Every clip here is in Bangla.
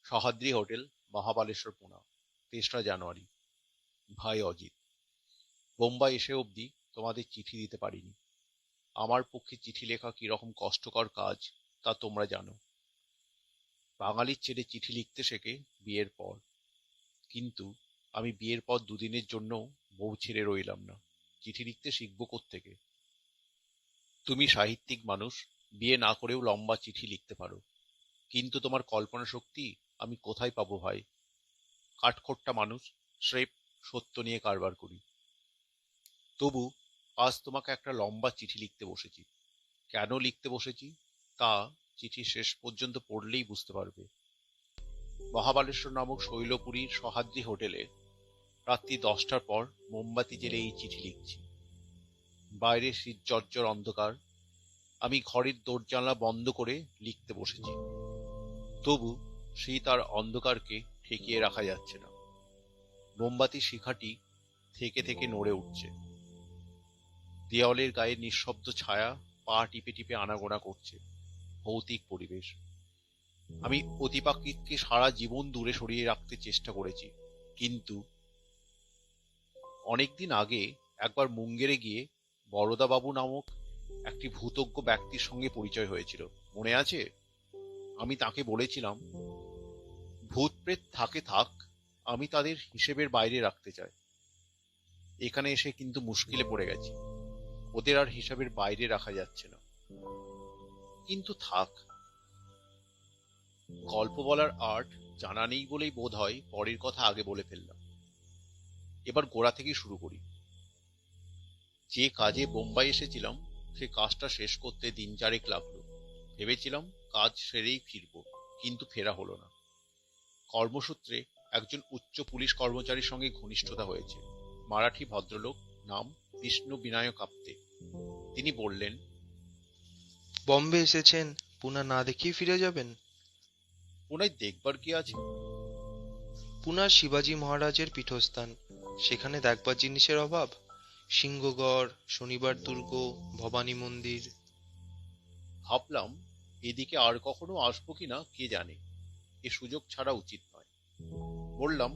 সহ্যাদ্রি হোটেল, মহাবালেশ্বর, পুনা, ৩রা জানুয়ারি। ভাই অজিত, বোম্বাই এসে অবধি তোমাদের চিঠি দিতে পারিনি। আমার পক্ষে চিঠি লেখা কিরকম কষ্টকর কাজ তা তোমরা জানো। বাঙালির ছেলে চিঠি লিখতে শেখে বিয়ের পর, কিন্তু আমি বিয়ের পর দুদিনের জন্য বউ ছেড়ে রইলাম না। চিঠি লিখতে শিখবো কোত্থেকে? তুমি সাহিত্যিক মানুষ, বিয়ে না করেও লম্বা চিঠি লিখতে পারো, কিন্তু তোমার কল্পনা শক্তি আমি কোথায় পাবো ভাই? কাঠখোট্টা মানুষ, স্রেফ সত্য নিয়ে কারবার করি। তবু আজ তোমাকে একটা লম্বা চিঠি লিখতে বসেছি। কেন লিখতে বসেছি তা চিঠি শেষ পর্যন্ত পড়লেই বুঝতে পারবে। মহাবালেশ্বর নামক শৈলপুরীর সহ্যাদ্রি হোটেলে রাত্রি 10টার পর মোমবাতি জেলে এই চিঠি লিখছি। বাইরে শীতজর্জর অন্ধকার, আমি ঘরের দরজানলা বন্ধ করে লিখতে বসেছি। তবু শীত আর অন্ধকারকে ঠেকিয়ে রাখা যাচ্ছে না। মোমবাতি শিখাটি থেকে থেকে নড়ে উঠছে। দেওয়ালের গায়ে নিঃশব্দ ছায়া পা টিপে টিপে আনাগোনা করছে। ভৌতিক পরিবেশ। আমি অতিপাকিতকে সারা জীবন দূরে সরিয়ে রাখতে চেষ্টা করেছি, কিন্তু অনেকদিন আগে একবার মুঙ্গেরে গিয়ে বরদাবাবু নামক একটি ভূতজ্ঞ ব্যক্তির সঙ্গে পরিচয় হয়েছিল, মনে আছে? আমি তাকে বলেছিলাম, ভূত প্রেত থাকে থাক, আমি তাদের হিসেবের বাইরে রাখতে চাই। এখানে এসে কিন্তু মুশকিলে পড়ে গেছি। ওদের আর হিসাবের বাইরে রাখা যাচ্ছে না। কিন্তু থাক, গল্প বলার আর্ট জানা নেই বলেই বোধ হয় পরের কথা আগে বলে ফেললাম। এবার গোড়া থেকেই শুরু করি। যে কাজে বোম্বাই এসেছিলাম সে কাজটা শেষ করতে দিন চারেক লাগলো। ভেবেছিলাম কাজ সেরেই ফিরব, কিন্তু ফেরা হলো না। কর্মসূত্রে একজন উচ্চ পুলিশ কর্মচারীর সঙ্গে ঘনিষ্ঠতা হয়েছে। মারাঠি ভদ্রলোক, নাম বিষ্ণু বিনায়ক আপ্তে। তিনি বললেন, বম্বে এসেছেন, পুনা না দেখেই ফিরে যাবেন? পুনায় দেখবার কি আছে? পুনা শিবাজি মহারাজের পীঠস্থান, সেখানে দেখবার জিনিসের অভাব? সিংহগড়, শনিবার দুর্গ, ভবানী মন্দির। ভাবলাম এদিকে আর কখনো আসবো কিনা কে জানে, এ সুযোগ ছাড়া উচিত নয়। বললাম,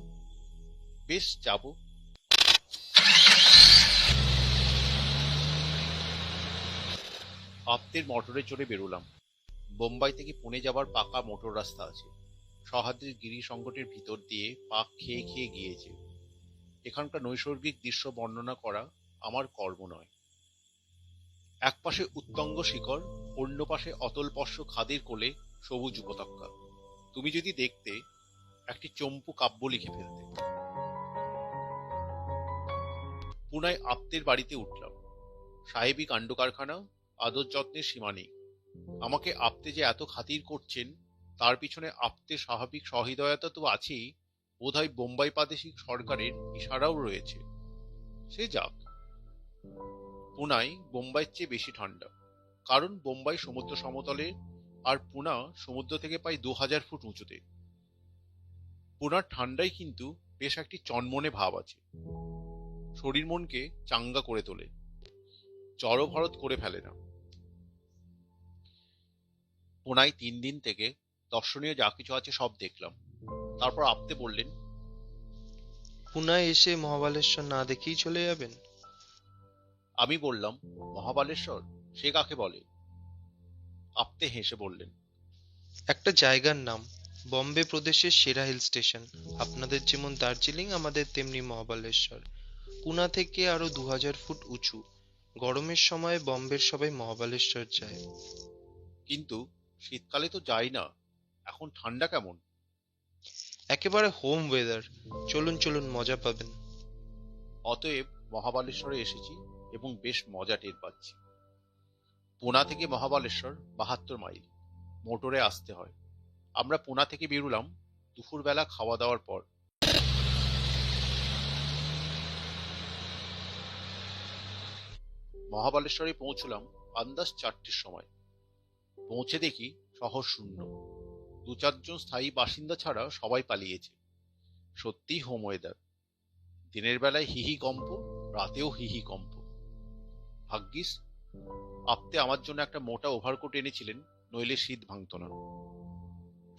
বেশ, যাব। আপ্তের মোটরে চড়ে বেরোলাম। বোম্বাই থেকে পুনে যাবার পাকা মোটর রাস্তা আছে। সহ্যাদ্রির গিরি সংকটের ভিতর দিয়ে পাক খেয়ে খেয়ে গিয়েছে। এখানকার নৈসর্গিক দৃশ্য বর্ণনা করা আমার কর্ম নয়। এক পাশে উত্তঙ্গ শিখর, অন্য পাশে অতলপর্শ খাদের কোলে সবুজ উপত্যকা। তুমি যদি দেখতে, একটি চম্পু কাব্য লিখে ফেলতে। পুনায় আপ্তের বাড়িতে উঠলাম। সাহেবী কাণ্ড কারখানা, আদর যত্নের সীমা নেই। আমাকে আপ্তে যে এত খাতির করছেন, তার পিছনে আপ্তের স্বাভাবিক সহৃদয়তা তো আছেই, বোধহয় বোম্বাই প্রাদেশিক সরকারের ইশারাও রয়েছে। সে যাক। পুনায় বোম্বাইয়ের চেয়ে বেশি ঠান্ডা, কারণ বোম্বাই সমুদ্র সমতলে আর পুনা সমুদ্র থেকে প্রায় 2000 ফুট উঁচুতে। পুনার ঠান্ডায় কিন্তু বেশ একটি চনমনে ভাব আছে। শরীর মনকে চাঙ্গা করে তোলে, জড়ভরত করে ফেলে না। পুনায় 3 দিন থেকে দর্শনীয় যা কিছু আছে সব দেখলাম। তারপর আপ্তে বললেন, পুনায় এসে মহাবালেশ্বর না দেখেই চলে যাবেন? আমি বললাম, মহাবালেশ্বর সে কাকে বলে? আপ্তে হেসে বললেন, একটা জায়গার নাম, বম্বে প্রদেশের সেরা হিল স্টেশন। আপনাদের যেমন দার্জিলিং, আমাদের তেমনি মহাবালেশ্বর। পুনা থেকে আরো 2000 ফুট উঁচু। গরমের সময় বম্বের সবাই মহাবালেশ্বর যায়। কিন্তু শীতকালে তো যাই না। এখন ঠান্ডা কেমন? একেবারে হোম ওয়েদার। চলুন চলুন, মজা পাবেন। অতএব মহাবালেশ্বরে এসেছি এবং বেশ মজা টের পাচ্ছি। পুনা থেকে মহাবালেশ্বর 72 মাইল। মোটরে আসতে হয়। আমরা পুনা থেকে বেরুলাম দুপুরবেলা খাওয়া দাওয়ার পর। মহাবালেশ্বরে পৌঁছলাম আন্দাজ 4টের সময়। পৌঁছে দেখি শহর শূন্য। 2-4 জন স্থায়ী বাসিন্দা ছাড়া সবাই পালিয়েছে। সত্যিই হোম ওয়েদার। দিনের বেলায় হিহি কম্প, রাতেও হিহি কম্প। ভাগ্যিস আপ্তে আমার জন্য একটা মোটা ওভারকোট এনেছিলেন, নইলে শীত ভাঙত না।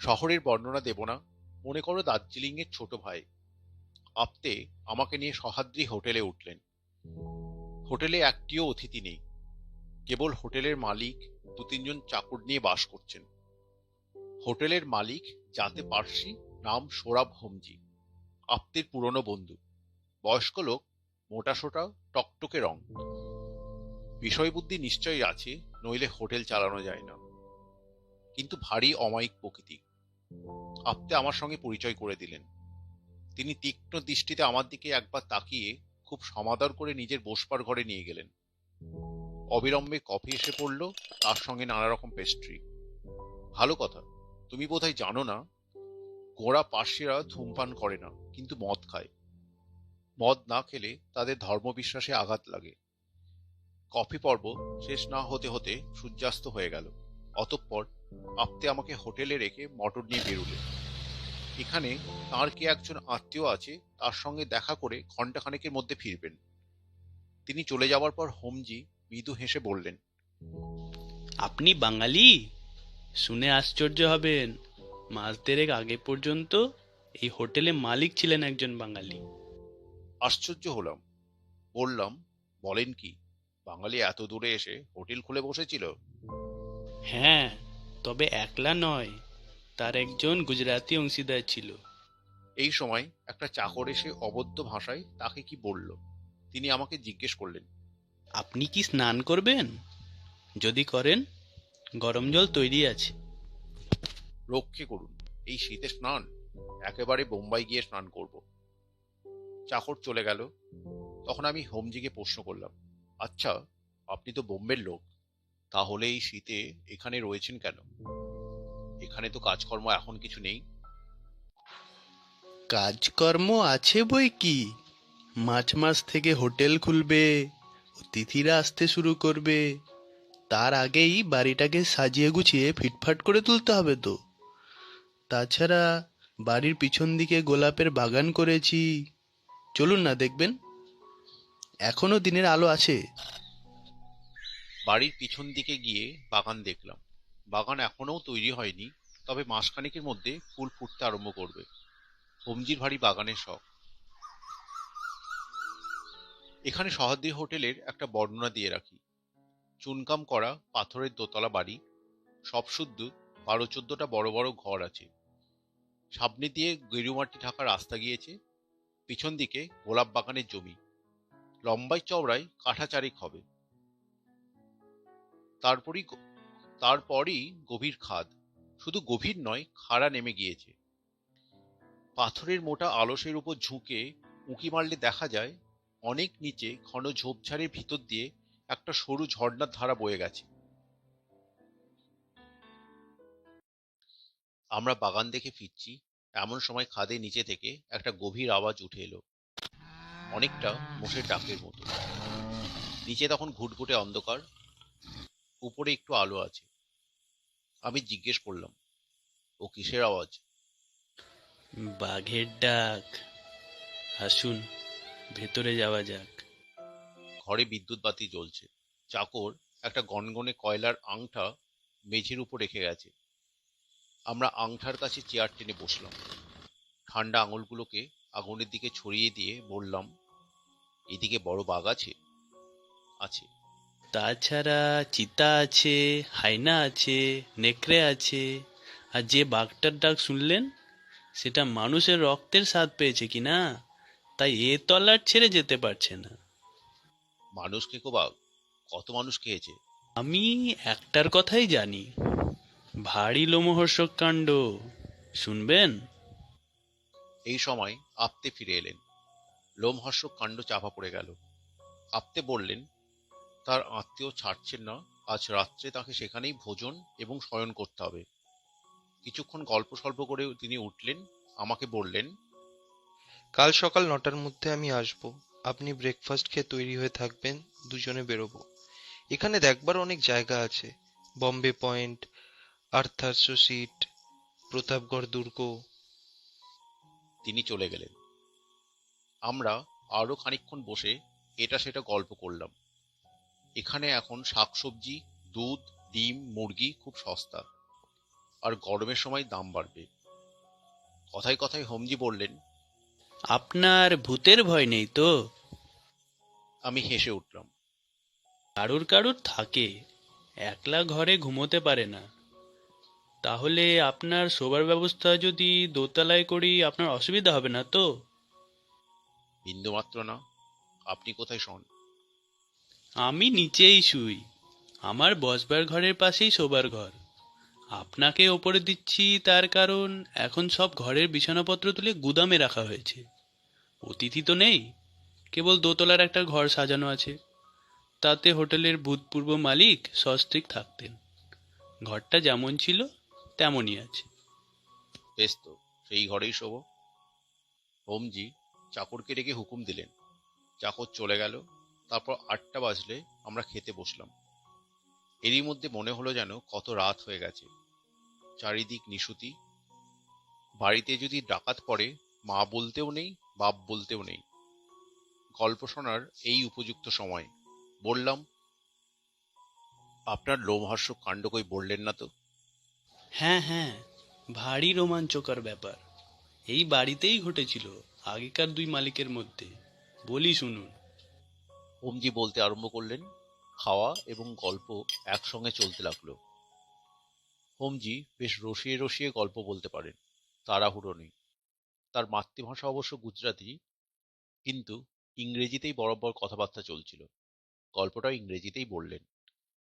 শহরের বর্ণনা দেব না, মনে করো দার্জিলিং এর ছোট ভাই। আপ্তে আমাকে নিয়ে সহ্যাদ্রি হোটেলে উঠলেন। হোটেলে একটিও অতিথি নেই, কেবল হোটেলের মালিক দু তিনজন চাকর নিয়ে বাস করছেন। হোটেলের মালিক জাতে পার্সি, নাম সোরাব হোমজি, আপ্তের পুরনো বন্ধু। বয়স্ক লোক, মোটাসোটা, টকটকে রং। বিষয়বুদ্ধি নিশ্চয়ই আছে, নইলে হোটেল চালানো যায় না। কিন্তু ভারী অমায়িক প্রকৃতি। আপ্তে আমার সঙ্গে পরিচয় করে দিলেন। তিনি তীক্ষ্ণ দৃষ্টিতে আমার দিকে একবার তাকিয়ে খুব সমাদর করে নিজের বসবার ঘরে নিয়ে গেলেন। অবিলম্বে কফি এসে পড়ল, তার সঙ্গে নানা রকম পেস্ট্রি। ভালো কথা, তুমি বোধহয় জানো না, গোঁড়া পার্সিরা ধূমপান করে না, কিন্তু মদ খায়। মদ না খেলে তাদের ধর্মবিশ্বাসে আঘাত লাগে। কফি পর্ব শেষ না হতে হতে সূর্যাস্ত হয়ে গেল। অতঃপর আপ্তে আমাকে হোটেলে রেখে মোটর নিয়ে বেরুলেন। এখানে তার কে একজন আত্মীয় আছে, তার সঙ্গে দেখা করে ঘন্টাখানেকের মধ্যে ফিরবেন। তিনি চলে যাওয়ার পর হোমজি মৃদু হেসে বললেন, আপনি বাঙালি? শুনে আশ্চর্য হবেন, মাস দেড়েক আগে পর্যন্ত এই হোটেলে মালিক ছিলেন একজন বাঙালি। আশ্চর্য হলাম। বললাম, বলেন কি, বাঙালি এত দূরে এসে হোটেল খুলে বসেছিল? হ্যাঁ, তবে একলা নয়, তার একজন গুজরাতি অংশীদার ছিল। এই সময় একটা চাকর এসে অবদ্ধ ভাষায় তাকে কি বলল। তিনি আমাকে জিজ্ঞেস করলেন, আপনি কি স্নান করবেন? যদি করেন, গরম জল তৈরি আছে। রক্ষে করুন, এই শীতে স্নান? একেবারে বোম্বাই গিয়ে স্নান করব। চাকর চলে গেল। তখন আমি হোমজিকে প্রশ্ন করলাম, আচ্ছা, আপনি তো বোম্বের লোক, তাহলে এই শীতে এখানে রয়েছেন কেন? এখানে তো কাজকর্ম এখন কিছু নেই। কাজকর্ম আছে বই কি, মার্চ মাস থেকে হোটেল খুলবে, অতিথিরা আসতে শুরু করবে। তার আগেই বাড়িটাকে সাজিয়ে গুছিয়ে ফিটফাট করে তুলতে হবে তো। তাছাড়া বাড়ির পিছন দিকে গোলাপের বাগান করেছি, চলুন না দেখবেন, এখনো দিনের আলো আছে। বাড়ির পিছন দিকে গিয়ে বাগান দেখলাম। বাগান এখনো তৈরি হয়নি, তবে মাসখানেকের মধ্যে ফুল ফুটতে আরম্ভ করবে। হোমজির ভারী বাগানের শখ। এখানে সহ্যাদ্রি হোটেলের একটা বর্ণনা দিয়ে রাখি। চুনকাম করা পাথরের দোতলা বাড়ি, সব শুদ্ধ 12-14টা বড় বড় ঘর আছে। সামনে দিয়ে গেরুমাটি ঢাকা রাস্তা গিয়েছে। পিছন দিকে গোলাপ বাগানের জমি, লম্বায় চওড়ায় কাঠা চারেক হবে। তারপরই তারপরই গভীর খাদ। শুধু গভীর নয়, খাড়া নেমে গিয়েছে। পাথরের মোটা আলসের উপর ঝুঁকে উঁকি মারলে দেখা যায় অনেক নিচে ঘন ঝোপঝাড়ের ভিতর দিয়ে একটা সরু ঝর্ণার ধারা বয়ে গেছে। আমরা বাগান দেখে ফিরছি, এমন সময় খাদের নিচে থেকে একটা গভীর আওয়াজ উঠে এলো, অনেকটা মোষের ডাকের মতো। নিচে তখন ঘুটঘুটে অন্ধকার, উপরে একটু আলো আছে। আমি জিজ্ঞেস করলাম, ও কিসের আওয়াজ? বাঘের ডাক। আসুন, ভেতরে যাওয়া যাক। ঘরে বিদ্যুৎ বাতি জ্বলছে। চাকর একটা গনগনে কয়লার আংটা মেঝের উপর রেখে গেছে। আমরা আংটার কাছে চেয়ার টেনে বসলাম। ঠান্ডা আঙুলগুলোকে আগুনের দিকে ছড়িয়ে দিয়ে বললাম, এদিকে বড় বাঘ আছে? আছে। তাছাড়া চিতা আছে, হায়না আছে, নেকড়ে আছে। আর যে বাঘটার ডাক শুনলেন, সেটা মানুষের রক্তের স্বাদ পেয়েছে কিনা, তাই এ তলার ছেড়ে যেতে পারছে না। মানুষ খেকো বাঘ? কত মানুষ খেয়েছে? আমি একটার কথাই জানি, ভারী লোমহর্ষক কাণ্ড। শুনবেন? এই সময় আপ্তে ফিরে এলেন। লোমহর্ষক কাণ্ড চাপা পড়ে গেল। আপ্তে বললেন, তার আত্মীয় ছাড়ছেন না, আজ রাত্রে তাকে সেখানেই ভোজন এবং শয়ন করতে হবে। কিছুক্ষণ গল্প স্বল্প করে তিনি উঠলেন, আমাকে বললেন, কাল সকাল 9টার মধ্যে আমি আসবো। আপনি ব্রেকফাস্ট খেয়ে তৈরি হয়ে থাকবেন, দুজনে বেরোবো। এখানে দেখবার অনেক জায়গা আছে, Bombay point, Arthur seat, Pratapgad দুর্গ। তিনি চলে গেলেন। আমরা আরো খানিকক্ষণ বসে এটা সেটা গল্প করলাম। এখানে এখন শাকসবজি, দুধ, ডিম, মুরগি খুব সস্তা, আর গরমের সময় দাম বাড়বে। কথায় কথায় হোমজি বললেন। আপনার ভূতের ভয় নেই তো? আমি হেসে উঠলাম। কারুর কারুর থাকে, একলা ঘরে ঘুমোতে পারে না। তাহলে আপনার শোবার ব্যবস্থা যদি দোতলায় করি আপনার অসুবিধা হবে না তো? বিন্দুমাত্র না। আপনি কোথায় শোন? আমি নিচেই শুই, আমার বসবার ঘরের পাশেই শোবার ঘর। আপনাকে ওপরে দিচ্ছি তার কারণ এখন সব ঘরের বিছানাপত্র তুলে গুদামে রাখা হয়েছে। অতিথি তো নেই, কেবল দোতলার একটা ঘর সাজানো আছে। তাতে হোটেলের ভূতপূর্ব মালিক সস্ত্রীক থাকতেন। ঘরটা যেমন ছিল তেমনই আছে। বেশ তো, সেই ঘরেই শোবো। হোমজি চাকরকে ডেকে হুকুম দিলেন। চাকর চলে গেল। তারপর 8টা বাজলে আমরা খেতে বসলাম। এরই মধ্যে মনে হলো যেন কত রাত হয়ে গেছে। চারিদিক নিশুতি। বাড়িতে যদি ডাকাত পড়ে, মা বলতেও নেই, বাপ বলতেও নেই। গল্প শোনার এই উপযুক্ত সময়। বললাম, আপনার লোমহর্ষক কাণ্ড কই বললেন না তো? হ্যাঁ হ্যাঁ, ভারী রোমাঞ্চকর ব্যাপার। এই বাড়িতেই ঘটেছিল, আগেকার দুই মালিকের মধ্যে। বলি শুনুন। হোমজি বলতে আরম্ভ করলেন। খাওয়া এবং গল্প একসঙ্গে চলতে লাগলো। হোমজি বেশ রসিয়ে রসিয়ে গল্প বলতে পারেন, তাড়াহুড়ো নেই। তার মাতৃভাষা অবশ্য গুজরাটি, কিন্তু ইংরেজিতেই বরাবর কথাবার্তা চলছিল। গল্পটাও ইংরেজিতেই বললেন।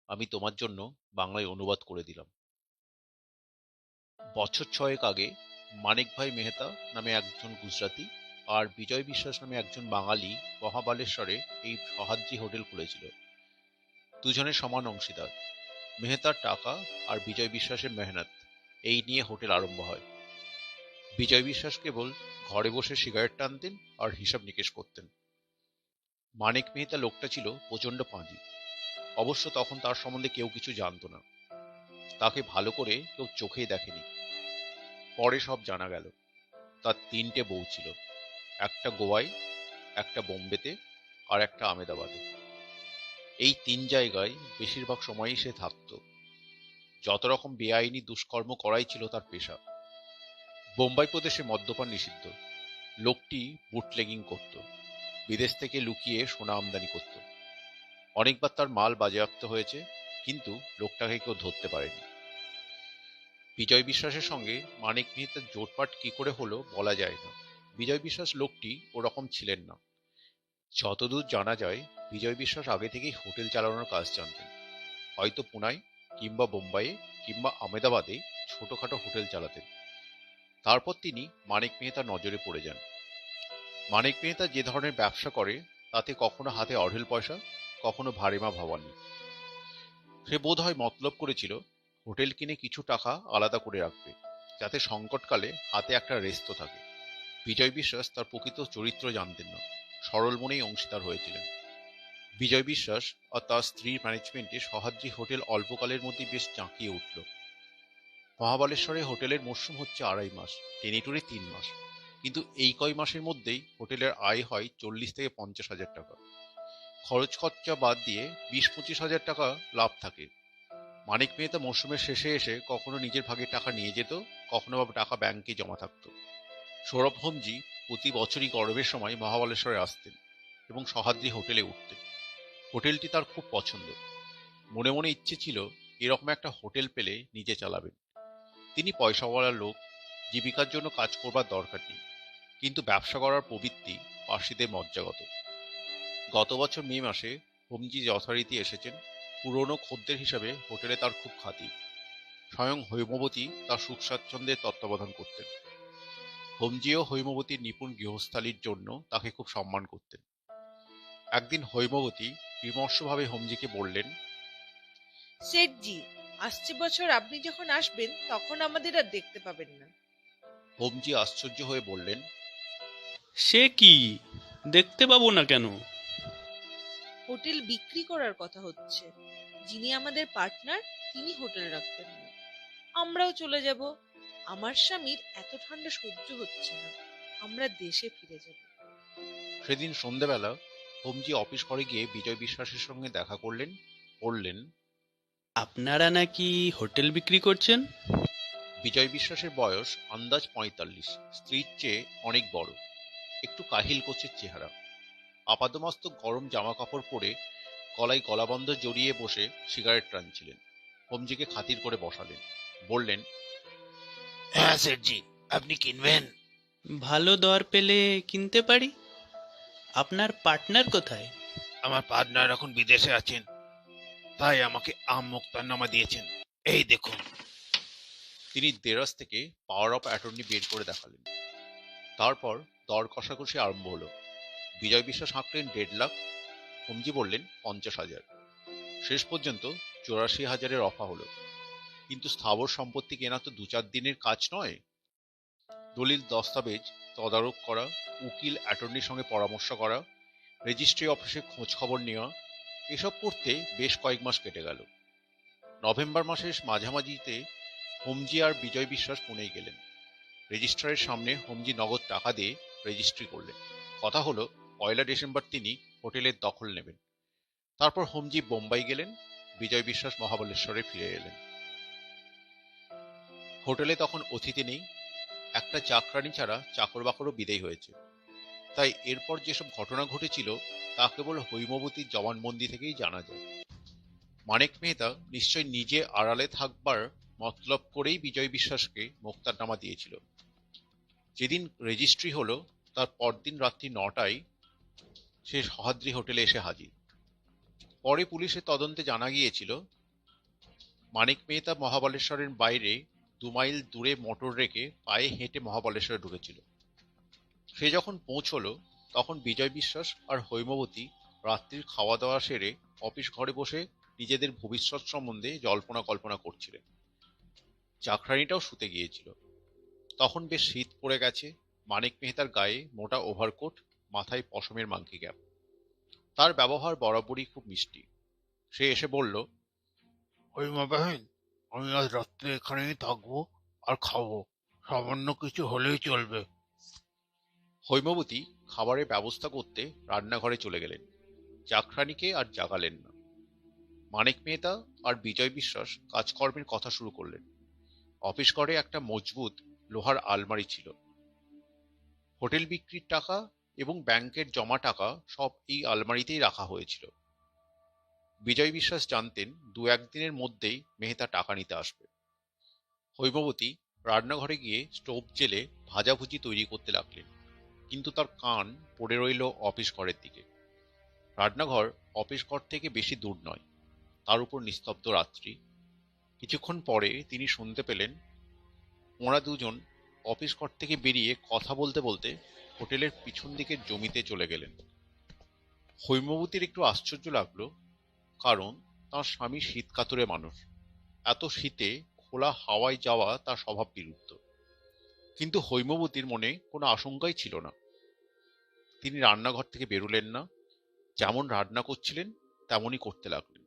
আমি তোমার জন্য বাংলায় অনুবাদ করে দিলাম। বছর 6 আগে মানিক ভাই মেহতা নামে একজন গুজরাটি আর বিজয় বিশ্বাস নামে একজন বাঙালি মহাবালেশ্বরে এই সহাদ্রি হোটেল খুলেছিল। দুজনে সমান অংশীদার। মেহতার টাকা আর বিজয় বিশ্বাসের মেহনত, এই নিয়ে হোটেল আরম্ভ হয়। বিজয় বিশ্বাস কেবল ঘরে বসে সিগারেট টানতেন আর হিসাব নিকেশ করতেন। মানিক মেহতা লোকটা ছিল প্রচন্ড পাঁজি। অবশ্য তখন তার সম্বন্ধে কেউ কিছু জানতো না। তাকে ভালো করে কেউ চোখেই দেখেনি। পরে সব জানা গেল। তার 3টে বউ ছিল, একটা গোয়ায়, একটা বোম্বেতে আর একটা আমেদাবাদে। এই 3 জায়গায় বেশিরভাগ সময়ই সে থাকত। যত রকম বেআইনি দুষ্কর্ম করাই ছিল তার পেশা। বোম্বাই প্রদেশে মদ্যপান নিষিদ্ধ। লোকটি বুটলেগিং করত, বিদেশ থেকে লুকিয়ে সোনা আমদানি করত। অনেকবার তার মাল বাজেয়াপ্ত হয়েছে, কিন্তু লোকটাকে কেউ ধরতে পারেনি। বিজয় বিশ্বাসের সঙ্গে মানিক মেহতার জোটপাট কি করে হলো বলা যায় না। বিজয় বিশ্বাস লোকটি ওরকম ছিলেন না। যতদূর জানা যায়, বিজয় বিশ্বাস আগে থেকেই হোটেল চালানোর কাজ জানতেন। হয়তো পুনায় কিংবা বোম্বাইয়ে কিংবা আমেদাবাদে ছোটখাটো হোটেল চালাতেন। তারপর তিনি মানিক মেহতার নজরে পড়ে যান। মানিক মেহতা যে ধরনের ব্যবসা করে তাতে কখনো হাতে অঢেল পয়সা, কখনো ভারেমা ভবানী। সে বোধ হয় মতলব করেছিল হোটেল কিনে কিছু টাকা আলাদা করে রাখবে, যাতে সংকটকালে হাতে একটা রেস্ত থাকে। বিজয় বিশ্বাস তার প্রকৃত চরিত্র জানতেন না, সরল মনেই অংশীদার হয়েছিলেন। বিজয় বিশ্বাস আর তার স্ত্রীর ম্যানেজমেন্টে সহাদ্রি হোটেল অল্পকালের মধ্যে বেশ জাঁকিয়ে উঠল। মহাবালেশ্বরে হোটেলের মরশুম হচ্ছে 2.5 মাস, টেনিটুরে 3 মাস। কিন্তু এই কয় মাসের মধ্যেই হোটেলের আয় হয় 40 থেকে 50 হাজার টাকা। খরচ খরচা বাদ দিয়ে 20-25 হাজার টাকা লাভ থাকে। মানিক মেহতা মরশুমের শেষে এসে কখনো নিজের ভাগের টাকা নিয়ে যেত, কখনো বা টাকা ব্যাংকে জমা থাকতো। সৌরভ হোমজি প্রতি বছরই গরমের সময় মহাবালেশ্বরে আসতেন এবং সহাদ্রি হোটেলে উঠতেন। হোটেলটি তার খুব পছন্দ। মনে মনে ইচ্ছে ছিল এরকম একটা হোটেল পেলে নিজে চালাবেন। তিনি পয়সাওয়ালা লোক, জীবিকার জন্য কাজ করবার দরকার নেই, কিন্তু ব্যবসা করার প্রবৃত্তি পার্সিদের মজ্জাগত। গত বছর মে মাসে হোমজি যথারীতি এসেছেন। পুরনো খদ্দের হিসাবে হোটেলে তার খুব খ্যাতি। স্বয়ং হৈমবতী তার সুখ স্বাচ্ছন্দ্যের তত্ত্বাবধান করতেন। হোমজিও হৈমবতীর নিপুণ গৃহস্থালির জন্য তাকে খুব সম্মান করতেন। একদিন হৈমবতী বিমর্ষভাবে হোমজিকে বললেন, শেঠজি, আসছে বছর আপনি যখন আসবেন তখন আমাদের আর দেখতে পাবেন না। হোমজি আশ্চর্য হয়ে বললেন, সে কি, দেখতে পাবো না কেন? হোটেল বিক্রি করার কথা হচ্ছে। যিনি আমাদের পার্টনার তিনি হোটেল রাখবেন না, আমরাও চলে যাব। আমার স্বামীর এত ঠান্ডা সহ্য হচ্ছে না, আমরা দেশে ফিরে যাব। সেদিন সন্ধ্যাবেলা হোমজি অফিস ঘরে গিয়ে বিজয় বিশ্বাসের সঙ্গে দেখা করলেন। বললেন, আপনারা নাকি হোটেল বিক্রি করছেন? বিজয় বিশ্বাসের বয়স আন্দাজ ৪৫, স্ত্রীর চেয়ে অনেক বড়, একটু কাহিল কোচের চেহারা। আপাদমস্তক গরম জামা কাপড় পরে গলায় গলাবন্ধ জড়িয়ে বসে সিগারেট টানছিলেন। হোমজিকে খাতির করে বসালেন, বললেন, হ্যাঁ সেটজি, আপনি কিনবেন? ভালো দর পেলে কিনতে পারি। আপনার পার্টনার কোথায়? আমার পার্টনার এখন বিদেশে আছেন, তাই আমাকে আম মোক্তারনামা দিয়েছেন, এই দেখুন। তিনি দেরাজ থেকে পাওয়ার অফ অ্যাটর্নি বের করে দেখালেন। তারপর দর কষাকষি আরম্ভ হলো। বিজয় বিশ্বাস হাঁকলেন ১.৫ লাখ, হোমজি বললেন ৫০,০০০। শেষ পর্যন্ত ৮৪,০০০-এর অফা হলো। কিন্তু স্থাবর সম্পত্তি কেনা তো ২-৪ দিনের কাজ নয়। দলিল দস্তাবেজ তদারক করা, উকিল অ্যাটর্নির সঙ্গে পরামর্শ করা, রেজিস্ট্রি অফিসে খোঁজ খবর নেওয়া, এসব করতে বেশ কয়েক মাস কেটে গেল। নভেম্বর মাসের মাঝামাঝিতে হোমজি আর বিজয় বিশ্বাস পুনেই গেলেন। রেজিস্ট্রারের সামনে হোমজি নগদ টাকা দিয়ে রেজিস্ট্রি করলেন। কথা হলো ১ ডিসেম্বর তিনি হোটেলের দখল নেবেন। তারপর হোমজি বোম্বাই গেলেন, বিজয় বিশ্বাস মহাবলেশ্বরে ফিরে এলেন। হোটেলে তখন অতিথি নেই, একটা চাকরানি ছাড়া চাকর বাকরও বিদেয় হয়েছে। তাই এরপর যেসব ঘটনা ঘটেছিল তা কেবল হৈমবতীর জবানবন্দি থেকেই জানা যায়। মানিক মেহতা নিশ্চয় নিজে আড়ালে থাকবার মতলব করেই বিজয় বিশ্বাসকে মোক্তারনামা দিয়েছিল। যেদিন রেজিস্ট্রি হলো তার পরদিন রাত্রি ৯টায় সে সহাদ্রি হোটেলে এসে হাজির। পরে পুলিশের তদন্তে জানা গিয়েছিল মানিক মেহতা মহাবলেশ্বরের বাইরে ২ মাইল দূরে মোটর রেখে পায়ে হেঁটে মহাবলেশ্বরে ঢুকেছিল। সে যখন পৌঁছলো তখন বিজয় বিশ্বাস আর হৈমবতী রাত্রির খাওয়া দাওয়া সেরে অফিস ঘরে বসে নিজেদের ভবিষ্যৎ সম্বন্ধে জল্পনা কল্পনা করছিলেন। চাকরানিটাও শুতে গিয়েছিল। তখন বেশ শীত পড়ে গেছে। মানিক মেহতার গায়ে মোটা ওভারকোট, মাথায় পশমের মাংকি ক্যাপ। তার ব্যবহার বরাবরই খুব মিষ্টি। সে এসে বলল, হৈমা বাহিন, আমি আজ রাত্রে এখানেই থাকবো আর খাবো, সামান্য কিছু হলেই চলবে। হৈমবতী খাবারের ব্যবস্থা করতে রান্নাঘরে চলে গেলেন। চাকরানিকে আর জাগালেন না। মানিক মেহতা আর বিজয় বিশ্বাস কাজকর্মের কথা শুরু করলেন। অফিস ঘরে একটা মজবুত লোহার আলমারি ছিল। হোটেল বিক্রির টাকা এবং ব্যাংকের জমা টাকা সব এই আলমারিতেই রাখা হয়েছিল। বিজয় বিশ্বাস জানতেন ২-১ দিনের মধ্যেই মেহতা টাকা নিতে আসবে। হৈমবতী রান্নাঘরে গিয়ে স্টোভ জেলে ভাজাভুজি তৈরি করতে লাগলেন, কিন্তু তার কান পড়ে রইল অফিস ঘরের দিকে। রান্নাঘর অফিস ঘর থেকে বেশি দূর নয়, তার উপর নিস্তব্ধ রাত্রি। কিছুক্ষণ পরে তিনি শুনতে পেলেন ওরা দুজন অফিস ঘর থেকে বেরিয়ে কথা বলতে বলতে হোটেলের পিছন দিকের জমিতে চলে গেলেন। হৈমবতীর একটু আশ্চর্য লাগলো, কারণ তার স্বামী শীত কাতরে মানুষ। এত শীতে খোলা হাওয়ায় যাওয়া তার স্বভাব বিরুদ্ধ। কিন্তু হৈমবতীর মনে কোনো আশঙ্কাই ছিল না। তিনি রান্নাঘর থেকে বেরোলেন না, যেমন রান্না করছিলেন তেমনই করতে লাগলেন।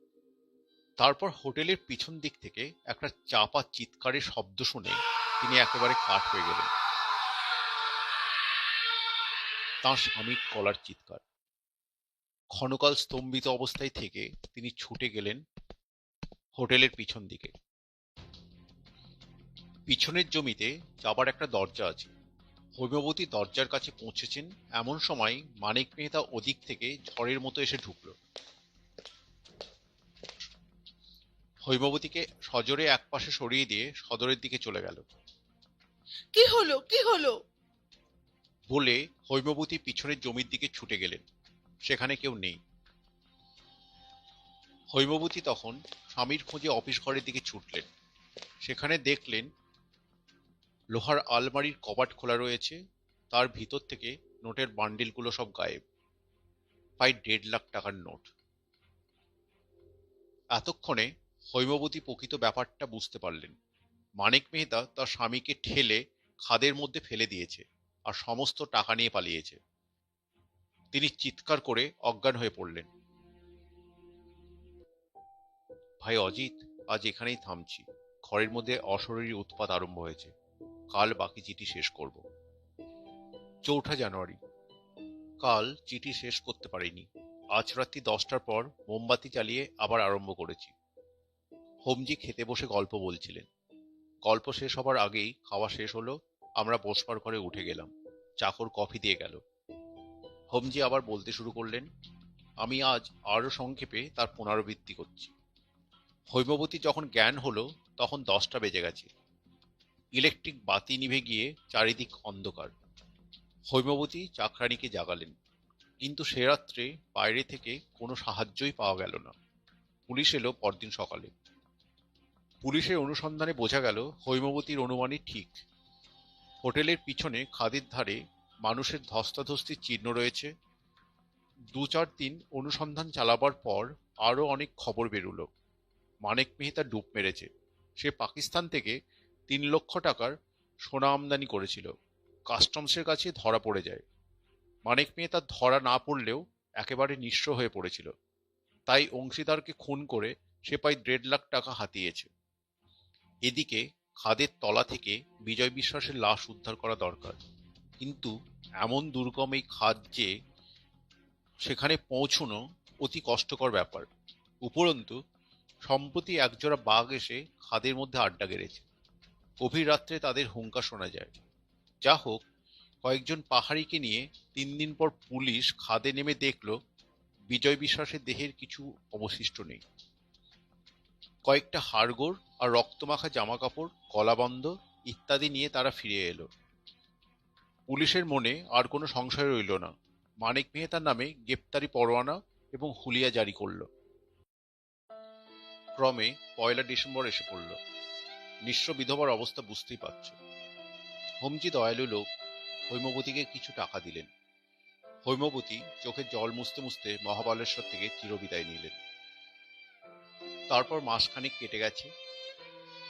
তারপর হোটেলের পিছন দিক থেকে একটা চাপা চিৎকারের শব্দ শুনে তিনি একেবারে কাঠ হয়ে গেলেন। তাঁর স্বামীর গলার চিৎকার। ক্ষণকাল স্তম্ভিত অবস্থায় থেকে তিনি ছুটে গেলেন হোটেলের পিছন দিকে। পিছনের জমিতে যাবার একটা দরজা আছে। হৈমবতী দরজার কাছে পৌঁছেছেন এমন সময় মানিক মেহতা ওদিক থেকে ঝড়ের মতো এসে ঢুকল। হৈমবতীকে সজোরে একপাশে সরিয়ে দিয়ে সদরের দিকে চলে গেল। কি হলো, কি হলো? বলে হৈমবতী পিছনের জমির দিকে ছুটে গেলেন। সেখানে কেউ নেই। হৈমবতী তখন স্বামীর খোঁজে অফিস ঘরের দিকে ছুটলেন। সেখানে দেখলেন লোহার আলমারির কবাট খোলা রয়েছে, তার ভিতর থেকে নোটের বান্ডিলগুলো সব গায়েব। প্রায় ১.৫ লাখ টাকার নোট। এতক্ষণে হৈমবতী প্রকৃত ব্যাপারটা বুঝতে পারলেন। মানিক মেহতা তার স্বামীকে ঠেলে খাদের মধ্যে ফেলে দিয়েছে আর সমস্ত টাকা নিয়ে পালিয়েছে। তিনি চিৎকার করে অজ্ঞান হয়ে পড়লেন। ভাই অজিত, আজ এখানেই থামছি। ঘরের মধ্যে অশরীরী উৎপাত আরম্ভ হয়েছে। কাল বাকি চিঠি শেষ করব। ৪ঠা জানুয়ারি। কাল চিঠি শেষ করতে পারিনি। আজ রাত্রি ১০টার পর মোমবাতি জ্বালিয়ে আবার আরম্ভ করেছি। হোমজি খেতে বসে গল্প বলছিলেন। গল্প শেষ হবার আগেই খাওয়া শেষ হলো। আমরা বসবার ঘরে উঠে গেলাম। চাকর কফি দিয়ে গেল। হোমজি আবার বলতে শুরু করলেন। আমি আজ আরো সংক্ষেপে তার পুনরাবৃত্তি করছি। হৈমবতী যখন জ্ঞান হলো তখন 10টা বেজে গেছে। ইলেকট্রিক বাতি নিভে গিয়ে চারিদিক অন্ধকার। হৈমবতী চাকরানীকে জাগালেন, কিন্তু সে রাত্রে বাইরে থেকে কোনো সাহায্যই পাওয়া গেল না। পুলিশ এলো পরদিন সকালে। পুলিশের অনুসন্ধানে বোঝা গেল হৈমবতীর অনুমানই ঠিক। হোটেলের পিছনে খাদের ধারে মানুষের ধস্তাধস্তির চিহ্ন রয়েছে। 2-4 দিন অনুসন্ধান চালাবার পর আরো অনেক খবর বেরুলো। মানিক মেহতা ডুব মেরেছে। সে পাকিস্তান থেকে 3 লক্ষ টাকার সোনা আমদানি করেছিল। কাস্টমসের কাছে ধরা পড়ে যায়। মানিক মেহতা ধরা না পড়লেও একেবারে নিঃস্ব হয়ে পড়েছিল। তাই অংশীদারকে খুন করে সে প্রায় 1.5 লাখ টাকা হাতিয়েছে। এদিকে খাদের তলা থেকে বিজয় বিশ্বাসের লাশ উদ্ধার করা দরকার, কিন্তু এমন দুর্গম এই খাদ যে সেখানে পৌঁছানো অতি কষ্টকর ব্যাপার। উপরন্তু সম্প্রতি একজোড়া বাঘ এসে খাদের মধ্যে আড্ডা গেড়েছে। গভীর রাত্রে তাদের হুঙ্কার শোনা যায়। যা হোক, কয়েকজন পাহাড়িকে নিয়ে 3 দিন পর পুলিশ খাদে নেমে দেখল বিজয় বিশ্বাসের দেহের কিছু অবশিষ্ট নেই। কয়েকটা হাড়গোড় আর রক্তমাখা জামাকাপড়, গলাবন্ধ ইত্যাদি নিয়ে তারা ফিরে এলো। পুলিশের মনে আর কোনো সংশয় রইল না। মানিক মেহতার নামে গ্রেপ্তারি পরোয়ানা এবং হুলিয়া জারি করল। ক্রমে 1 ডিসেম্বর এসে পড়ল। নিঃস্ব বিধবার অবস্থা বুঝতেই পারছ। হোমজি দয়ালু লোক হৈমবতীকে কিছু টাকা দিলেন। হৈমবতী চোখের জল মুছতে মুছতে মহাবালেশ্বর থেকে চিরবিদায় নিলেন। তারপর মাসখানেক কেটে গেছে।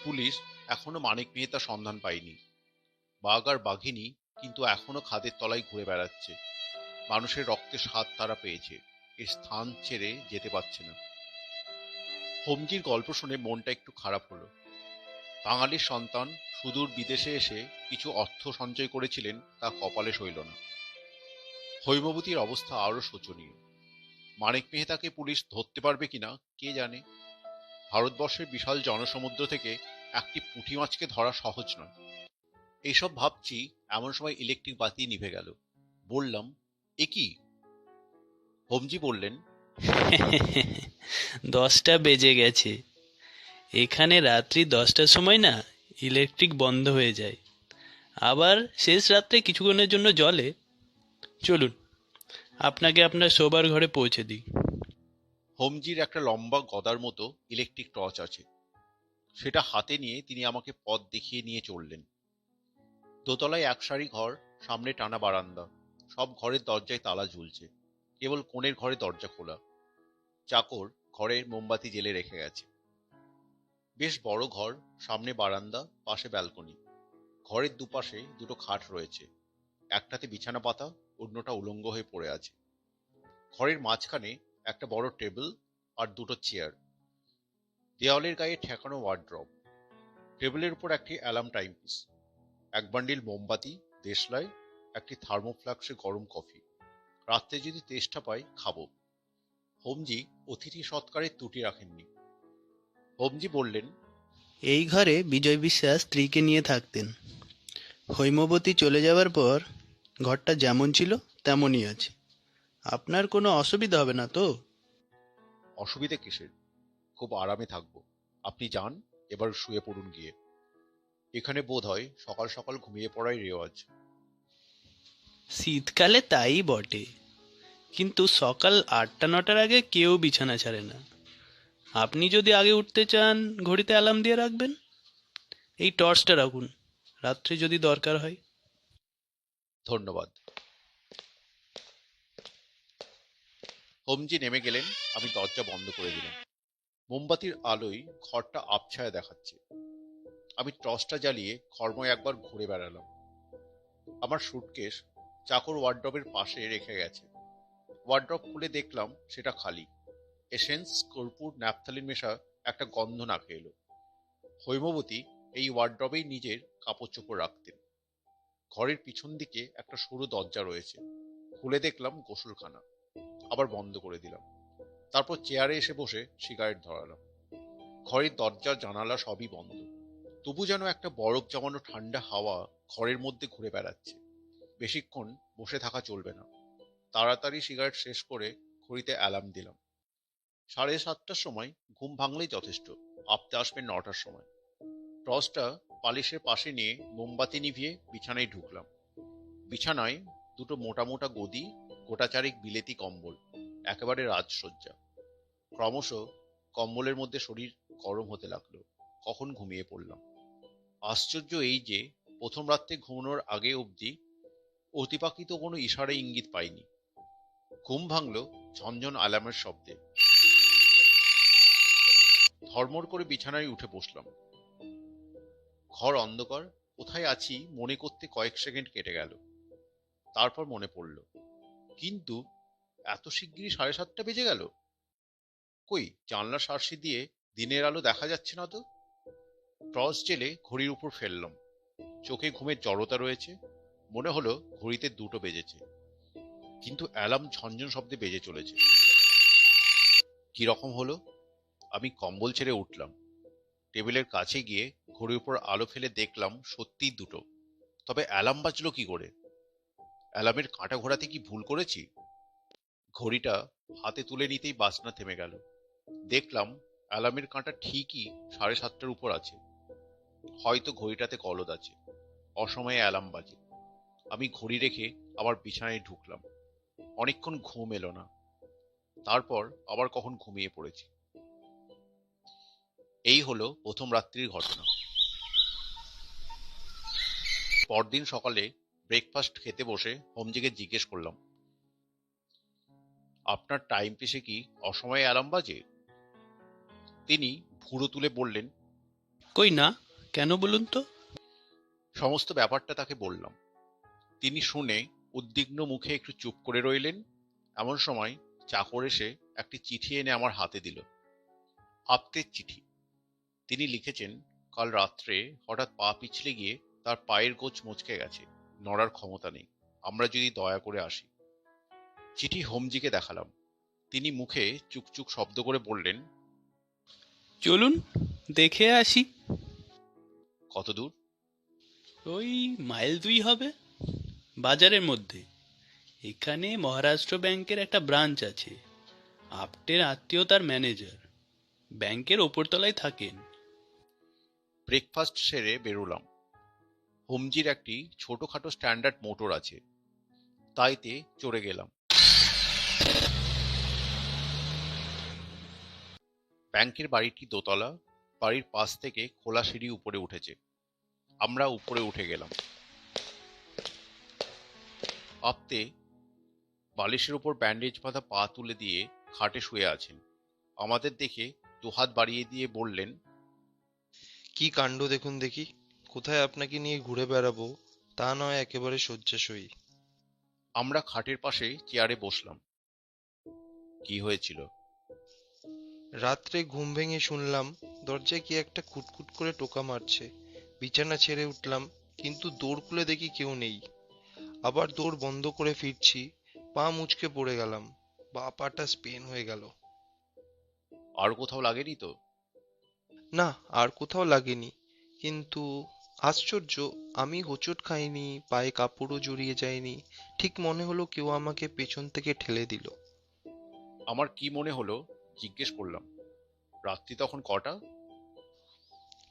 পুলিশ এখনো মানিক মেহতার সন্ধান পায়নি। বাঘ আর বাঘিনী কিন্তু এখনো খাদের তলায় ঘুরে বেড়াচ্ছে। মানুষের রক্তের স্বাদ তারা পেয়েছে, এ স্থান ছেড়ে যেতে পারছে না। হোমজির গল্প শুনে মনটা একটু খারাপ হলো। বাঙালির সন্তান সুদূর বিদেশে এসে কিছু অর্থ সঞ্চয় করেছিলেন, তা কপালে সইল না। হৈমবতীর অবস্থা আরো শোচনীয়। মানিক মেহতাকে পুলিশ ধরতে পারবে কিনা কে জানে। ভারতবর্ষের বিশাল জনসমুদ্র থেকে একটি পুঁটি মাছকে ধরা সহজ নয়। এইসব ভাবছি, এমন সময় ইলেকট্রিক বাতি নিভে গেল। বললাম, এ কি? হোমজি বললেন, 10টা বেজে গেছে। এখানে রাত্রি 10টার সময় না ইলেকট্রিক বন্ধ হয়ে যায়, আবার শেষ রাত্রে কিছুক্ষণের জন্য জ্বলে। চলুন আপনাকে আপনার শোবার ঘরে পৌঁছে দিই। হোমজির একটা লম্বা গদার মতো ইলেকট্রিক টর্চ আছে। সেটা হাতে নিয়ে তিনি আমাকে পথ দেখিয়ে নিয়ে চললেন। দোতলায় এক সারি ঘর, সামনে টানা বারান্দা। সব ঘরের দরজায় তালা ঝুলছে, কেবল কোণের ঘরে দরজা খোলা। চাকর ঘরে মোমবাতি জেলে রেখে গেছে। বেশ বড় ঘর, সামনে বারান্দা, পাশে ব্যালকনি। ঘরের দুপাশে দুটো খাট রয়েছে। একটাতে বিছানা পাতা, অন্যটা উলঙ্গ হয়ে পড়ে আছে। ঘরের মাঝখানে একটা বড় টেবিল আর দুটো চেয়ার। দেওয়ালের গায়ে ঠেকানো ওয়ার্ড্রব। টেবিলের উপর একটি অ্যালার্ম টাইমপিস, এক বান্ডিল মোমবাতি, দেশলাই, একটি থার্মোফ্লাক্সে গরম কফি। রাত্রে যদি তেষ্টা পাই খাবো। হোমজি অতিথি সৎকারের ত্রুটি রাখেননি। হোমজি বললেন, এই ঘরে বিজয় বিশ্বাস স্ত্রীকে নিয়ে থাকতেন। হৈমবতী চলে যাওয়ার পর ঘরটা যেমন ছিল তেমনই আছে। আপনার কোনো অসুবিধা হবে না তো? অসুবিধে কিসের? খুব আরামে থাকবো। আপনি যান, এবার শুয়ে পড়ুন গিয়ে। এখানে বোধ হয় সকাল সকাল ঘুমিয়ে পড়াই রেওয়াজ। শীতকালে তাই বটে, কিন্তু সকাল 8টা-9টার আগে কেউ বিছানা ছাড়ে না। আপনি যদি আগে উঠতে চান ঘড়িতে অ্যালার্ম দিয়ে রাখবেন। এই টর্চটা রাখুন, রাত্রে যদি দরকার হয়। ধন্যবাদ। হোমজি নেমে গেলেন। আমি দরজা বন্ধ করে দিলাম। মোমবাতির আলোয় ঘরটা আবছায়া দেখাচ্ছে। আমি টর্চটা জ্বালিয়ে ঘরময় একবার ঘুরে বেড়ালাম। আমার সুটকেস চাকর ওয়ার্ড্রবের পাশে রেখে গেছে। ওয়ার্ড্রব খুলে দেখলাম সেটা খালি। এসেন্স, কর্পূর, ন্যাপথালিন মেশা একটা গন্ধ নাকে এলো। হৈমবতী এই ওয়ার্ড্রবেই নিজের কাপড় চোপড় রাখতেন। ঘরের পিছন দিকে একটা সরু দরজা রয়েছে। খুলে দেখলাম গোসলখানা। আবার বন্ধ করে দিলাম। তারপর চেয়ারে এসে বসে সিগারেট ধরালাম। ঘরের দরজা জানালা সবই বন্ধ। তবু যেন একটা বরফ জমানো ঠান্ডা হাওয়া ঘরের মধ্যে ঘুরে বেড়াচ্ছে। বেশিক্ষণ বসে থাকা চলবে না। তাড়াতাড়ি সিগারেট শেষ করে ঘড়িতে অ্যালার্ম দিলাম। 7:30টার সময় ঘুম ভাঙলেই যথেষ্ট। আপতে আসবে 9টার সময়। টর্চটা বালিশের পাশে নিয়ে মোমবাতি নিভিয়ে বিছানায় ঢুকলাম। বিছানায় দুটো মোটা মোটা গদি, গোটাচারেক বিলেতি কম্বল, একেবারে রাজসজ্জা। ক্রমশ কম্বলের মধ্যে শরীর গরম হতে লাগলো। কখন ঘুমিয়ে পড়লাম। আশ্চর্য এই যে প্রথম রাত্রে ঘুমানোর আগে অবধি অতিপাকিত কোনো ইশারা ইঙ্গিত পাইনি। ঘুম ভাঙল ঝনঝন অ্যালার্মের শব্দে। ধর্মর করে বিছানায় উঠে বসলাম। ঘর অন্ধকার। কোথায় আছি মনে করতে কয়েক সেকেন্ড কেটে গেল। তারপর মনে পড়ল, কিন্তু এত শিগগিরই 7:30 বেজে গেল। কই, জানলার শার্সি দিয়ে দিনের আলো দেখা যাচ্ছে না তো। টর্চ জেলে ঘড়ির উপর ফেললাম। চোখে ঘুমের জড়তা রয়েছে। মনে হলো ঘড়িতে 2টো বেজেছে, কিন্তু অ্যালার্ম ঝনঝন শব্দে বেজে চলেছে। কি রকম হলো? আমি কম্বল ছেড়ে উঠলাম। টেবিলের কাছে গিয়ে ঘড়ির উপর আলো ফেলে দেখলাম সত্যিই 2টো। তবে অ্যালার্ম বাজলো কি করে? অ্যালার্মের কাঁটা ঘোরাতে কি ভুল করেছি? ঘড়িটা হাতে তুলে নিতেই বাজনা থেমে গেল। দেখলাম অ্যালার্মের কাঁটা ঠিকই 7:30টার উপর আছে। হয়তো ঘড়িটাতে গলদ আছে। অসময়ে অ্যালার্ম বাজে। আমি ঘড়ি রেখে আবার বিছানায় ঢুকলাম। অনেকক্ষণ ঘুম এলো না। তারপর আবার কখন ঘুমিয়ে পড়েছি। এই হলো প্রথম রাত্রির ঘটনা। পরদিন সকালে ব্রেকফাস্ট খেতে বসে হোমজিকে জিজ্ঞেস করলাম, আপনার টাইম পিসে কি অসময়ে অ্যালার্ম বাজে? তিনি ভুরু তুলে বললেন, কই না, কেন বলুন তো? সমস্ত ব্যাপারটা তাকে বললাম। তিনি শুনে উদ্বিগ্ন মুখে একটু চুপ করে রইলেন। এমন সময় চাকর এসে একটি চিঠি এনে আমার হাতে দিল। আপ্তের চিঠি। তিনি লিখেছেন, কাল রাত্রে হঠাৎ পা পিছলে গিয়ে তার পায়ের গোছ মচকে গেছে। নড়ার ক্ষমতা নেই। আমরা যদি দয়া করে আসি। চিঠি হোমজিকে দেখালাম। তিনি মুখে চুকচুক শব্দ করে বললেন, চলুন দেখে আসি। কত দূর? ওই মাইল 2 হবে, বাজারের মধ্যে। এখানে মহারাষ্ট্র ব্যাংকের একটা ব্রাঞ্চ আছে। আপটের আত্মীয় তার ম্যানেজার, ব্যাংকের ওপরতলায় থাকেন। ব্রেকফাস্ট সেরে বেরোলাম। হোমজির একটি ছোটখাটো স্ট্যান্ডার্ড মোটর আছে, তাইতে চড়ে গেলাম। ব্যাংকের বাড়িটি দোতলা। বাড়ির পাশ থেকে খোলা সিঁড়ি উপরে উঠেছে। আমরা উপরে উঠে গেলাম। আপতে বালিশের উপর ব্যান্ডেজ বাঁধা পা তুলে দিয়ে খাটে শুয়ে আছেন। আমাদের দেখে দুহাত বাড়িয়ে দিয়ে বললেন, কি কাণ্ড দেখুন দেখি! কোথায় আপনাকে নিয়ে ঘুরে বেড়াবো তা নয়, একেবারে শয্যাশয়ী। আমরা খাটের পাশে চেয়ারে বসলাম। কি হয়েছিল? রাত্রে ঘুম ভেঙে শুনলাম দরজায় কি একটা খুটখুট করে টোকা মারছে। বিছানা ছেড়ে উঠলাম, কিন্তু দৌড় খুলে দেখি কেউ নেই। আবার দৌড় বন্ধ করে ফিরছি, পা মুচকে পড়ে গেলাম। বা পাটা স্পেন হয়ে গেল। আর কোথাও লাগেনি তো? না, আর কোথাও লাগেনি। কিন্তু আশ্চর্য, আমি হোঁচট খাইনি, পায়ে কাপড়ও জড়িয়ে যায়নি। ঠিক মনে হলো কেউ আমাকে পেছন থেকে ঠেলে দিল। আমার কি মনে হলো জিজ্ঞেস করলাম, রাত্রি তখন কটা?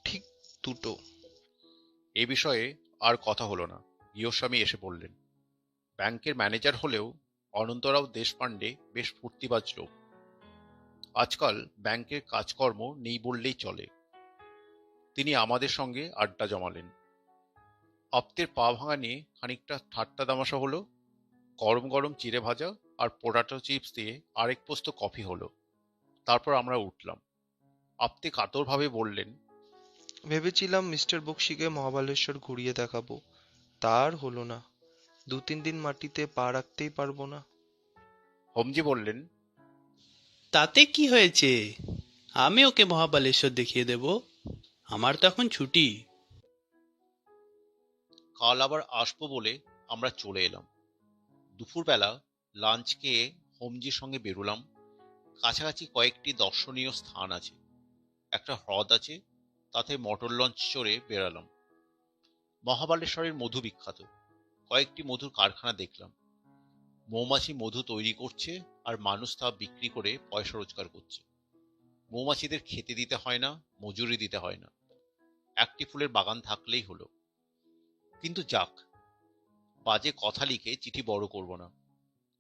ঠিক 2টো। এ বিষয়ে আর কথা হলো না। গৃহস্বামী এসে বললেন, ব্যাংকের ম্যানেজার হলেও অনন্তরাও দেশপাণ্ডে বেশ ফুর্তিবাজ লোক। আজকাল ব্যাংকের কাজকর্ম নেই বললেই চলে। তিনি আমাদের সঙ্গে আড্ডা জমালেন। আপ্তের পা ভাঙা নিয়ে খানিকটা ঠাট্টা তামাশা হলো। গরম গরম চিড়ে ভাজা আর পোটাটো চিপস দিয়ে আরেক পোস্ত কফি হলো। তারপর আমরা উঠলাম। আপ্তে কাতরভাবে বললেন, ভেবেছিলাম মিস্টার বক্সিকে মহাবালেশ্বর ঘুরিয়ে দেখাবো, তার হলো না। 2-3 দিন মাটিতে পা রাখতেই পারবো না। হোমজি বললেন, তাতে কি হয়েছে, আমি ওকে মহাবালেশ্বর দেখিয়ে দেব। আমার তো এখন ছুটি। কাল আবার আসবো বলে আমরা চলে এলাম। দুপুরবেলা লাঞ্চ খেয়ে হোমজির সঙ্গে বেরোলাম। কাছাকাছি কয়েকটি দর্শনীয় স্থান আছে। একটা হ্রদ আছে, তাতে মোটর লঞ্চ চড়ে বেরালাম। মহাবালেশ্বরের মধু বিখ্যাত। কয়েকটি মধুর কারখানা দেখলাম। মৌমাছি মধু তৈরি করছে আর মানুষ তা বিক্রি করে পয়সা রোজগার করছে। মৌমাছিদের খেতে দিতে হয় না, মজুরি দিতে হয় না, একটি ফুলের বাগান থাকলেই হলো। কিন্তু যাক, বাজে কথা লিখে চিঠি বড় করব না।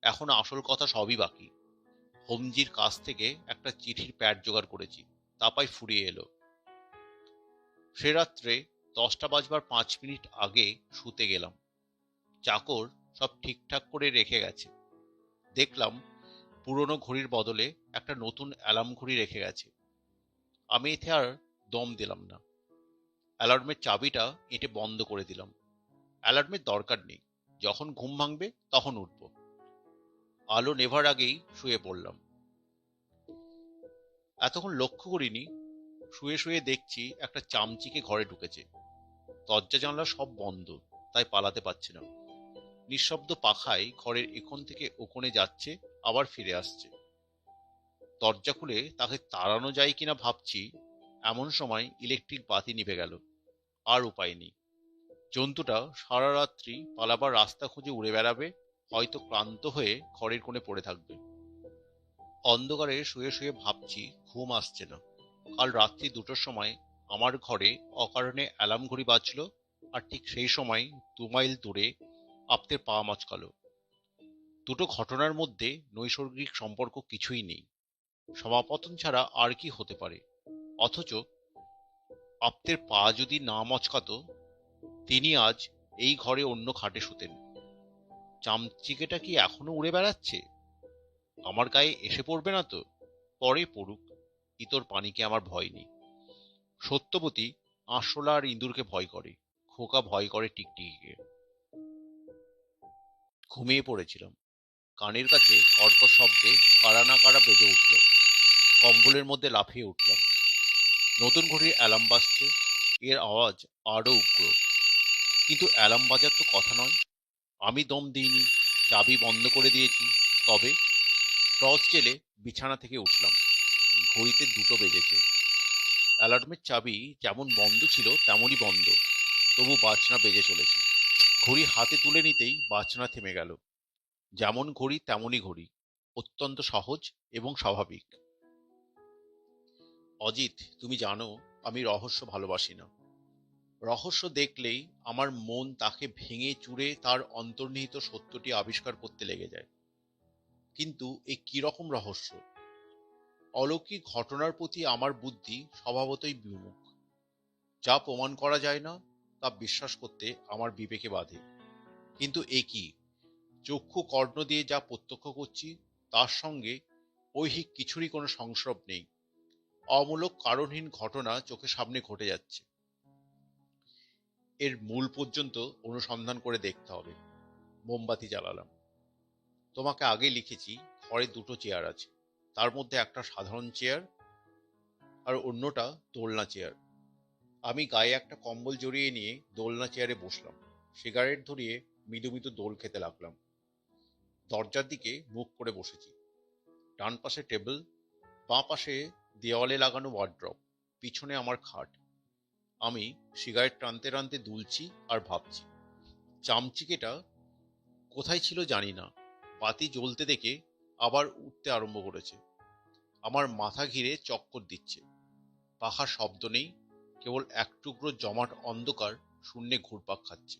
এখন আসল কথা সবই বাকি। হোমজির কাছ থেকে একটা চিঠির প্যাড জোগাড় করেছি, তা পাই ফুরিয়ে এলো। সে রাত্রে 10টা বাজবার 5 মিনিট আগে শুতে গেলাম। চাকর সব ঠিকঠাক করে রেখে গেছে। দেখলাম পুরনো ঘড়ির বদলে একটা নতুন অ্যালার্ম ঘড়ি রেখে গেছে। আমি এতে আর দম দিলাম না। অ্যালার্মের চাবিটা এঁটে বন্ধ করে দিলাম। অ্যালার্মের দরকার নেই, যখন ঘুম ভাঙবে তখন উঠব। আলো নেভার আগেই শুয়ে পড়লাম। এতক্ষণ লক্ষ্য করিনি, শুয়ে শুয়ে দেখছি একটা চামচিকে ঘরে ঢুকেছে। দরজা জানলা সব বন্ধ, তাই পালাতে পারছে না। নিঃশব্দ পাখায় ঘরের এখান থেকে ওখানে যাচ্ছে, আবার ফিরে আসছে। দরজা খুলে তাকে তাড়ানো যায় কিনা ভাবছি, এমন সময় ইলেকট্রিক বাতি নিভে গেল। আর উপায় নেই। জন্তুটা সারা রাত্রি পালাবার রাস্তা খুঁজে উড়ে বেড়াবে, হয়তো ক্লান্ত হয়ে ঘরের কোণে পড়ে থাকবে। অন্ধকারে শুয়ে শুয়ে ভাবছি, ঘুম আসছে না। কাল রাত্রি 2টোর সময় আমার ঘরে অকারণে অ্যালার্ম ঘড়ি বাজলো, আর ঠিক সেই সময় 2 মাইল দূরে আপ্তের পা মচকালো। দুটো ঘটনার মধ্যে নৈসর্গিক সম্পর্ক কিছুই নেই, সমাপতন ছাড়া আর কি হতে পারে? অথচ আপ্তের পা যদি না মচকাতো, তিনি আজ এই ঘরে অন্য খাটে শুতেন। চামচিকেটা কি এখনো উড়ে বেড়াচ্ছে? আমার গায়ে এসে পড়বে না তো? পরে পড়ুক, ইতর পানিকে আমার ভয় নেই। সত্যবতী আরশোলা আর ইঁদুরকে ভয় করে, খোকা ভয় করে টিকটিকিকে। ঘুমিয়ে পড়েছিলাম। কানের কাছে কর্কশ শব্দে কারা না কারা বেজে উঠল। কম্বলের মধ্যে লাফিয়ে উঠলাম। নতুন ঘড়ির অ্যালার্ম বাজছে, এর আওয়াজ আরো উগ্র। কিন্তু অ্যালার্ম বাজার তো কথা নয়। আমি দম দিইনি, চাবি বন্ধ করে দিয়েছি। তবে টর্চ জেলে বিছানা থেকে উঠলাম। ঘড়িতে 2টো বেজেছে। অ্যালার্মের চাবি যেমন বন্ধ ছিল তেমনই বন্ধ, তবু বাজনা বেজে চলেছে। ঘড়ি হাতে তুলে নিতেই বাজনা থেমে গেল। যেমন ঘড়ি তেমনই ঘড়ি, অত্যন্ত সহজ এবং স্বাভাবিক। অজিত, তুমি জানো আমি রহস্য ভালোবাসি না। রহস্য দেখলেই আমার মন তাকে ভেঙে চুরে তার অন্তর্নিহিত সত্যটি আবিষ্কার করতে লেগে যায়। কিন্তু এ কিরকম রহস্য? অলৌকিক ঘটনার প্রতি আমার বুদ্ধি স্বভাবতই বিমুখ। যা প্রমাণ করা যায় না তা বিশ্বাস করতে আমার বিবেকে বাধে। কিন্তু এ কি? চক্ষু কর্ণ দিয়ে যা প্রত্যক্ষ করছি তার সঙ্গে ঐহিক কিছুরই কোনো সংস্রব নেই। অমূলক কারণহীন ঘটনা চোখের সামনে ঘটে যাচ্ছে। এর মূল পর্যন্ত অনুসন্ধান করে দেখতে হবে। মোমবাতি জ্বালালাম। তোমাকে আগে লিখেছি, ঘরে 2টো চেয়ার আছে। তার মধ্যে একটা সাধারণ চেয়ার আর অন্যটা দোলনা চেয়ার। আমি গায়ে একটা কম্বল জড়িয়ে নিয়ে দোলনা চেয়ারে বসলাম। সিগারেট ধরিয়ে মৃদু মৃদু দোল খেতে লাগলাম। দরজার দিকে মুখ করে বসেছি। ডান পাশে টেবিল, বাঁ পাশে দেওয়ালে লাগানো ওয়ার্ড্রপ, পিছনে আমার খাট। আমি সিগারেট টানতে টানতে দুলছি আর ভাবছি। চামচিকেটা কোথায় ছিল জানি না, বাতি জ্বলতে দেখে আবার উঠতে আরম্ভ করেছে। আমার মাথা ঘিরে চক্কর দিচ্ছে। পাখার শব্দ নেই, কেবল এক টুকরো জমাট অন্ধকার শূন্যে ঘুরপাক খাচ্ছে।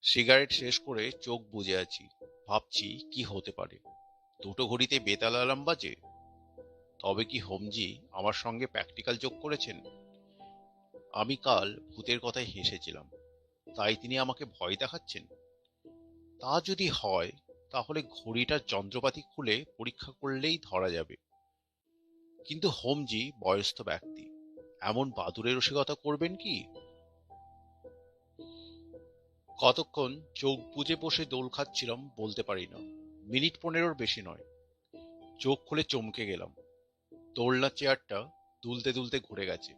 সিগারেট শেষ করে চোখ বুজে আছি। ভাবছি কি হতে পারে। 2টো ঘড়িতে বেতাল অ্যালার্ম বাজে। তবে কি হোমজি আমার সঙ্গে প্র্যাকটিক্যাল যোগ করেছেন? আমি কাল ভূতের কথায় হেসেছিলাম, তাই তিনি আমাকে ভয় দেখাচ্ছেন? তা যদি হয়, তাহলে ঘড়িটার যন্ত্রপাতি খুলে পরীক্ষা করলেই ধরা যাবে। কিন্তু হোমজি বয়স্ক ব্যক্তি, এমন বাদুড়ে রসিকতা করবেন কি? কতক্ষণ চোখ বুজে বসে দোল খাচ্ছিলাম বলতে পারি না। মিনিট 15-র বেশি নয়। চোখ খুলে চমকে গেলাম। দোলনা চেয়ারটা দুলতে দুলতে ঘুরে গেছে।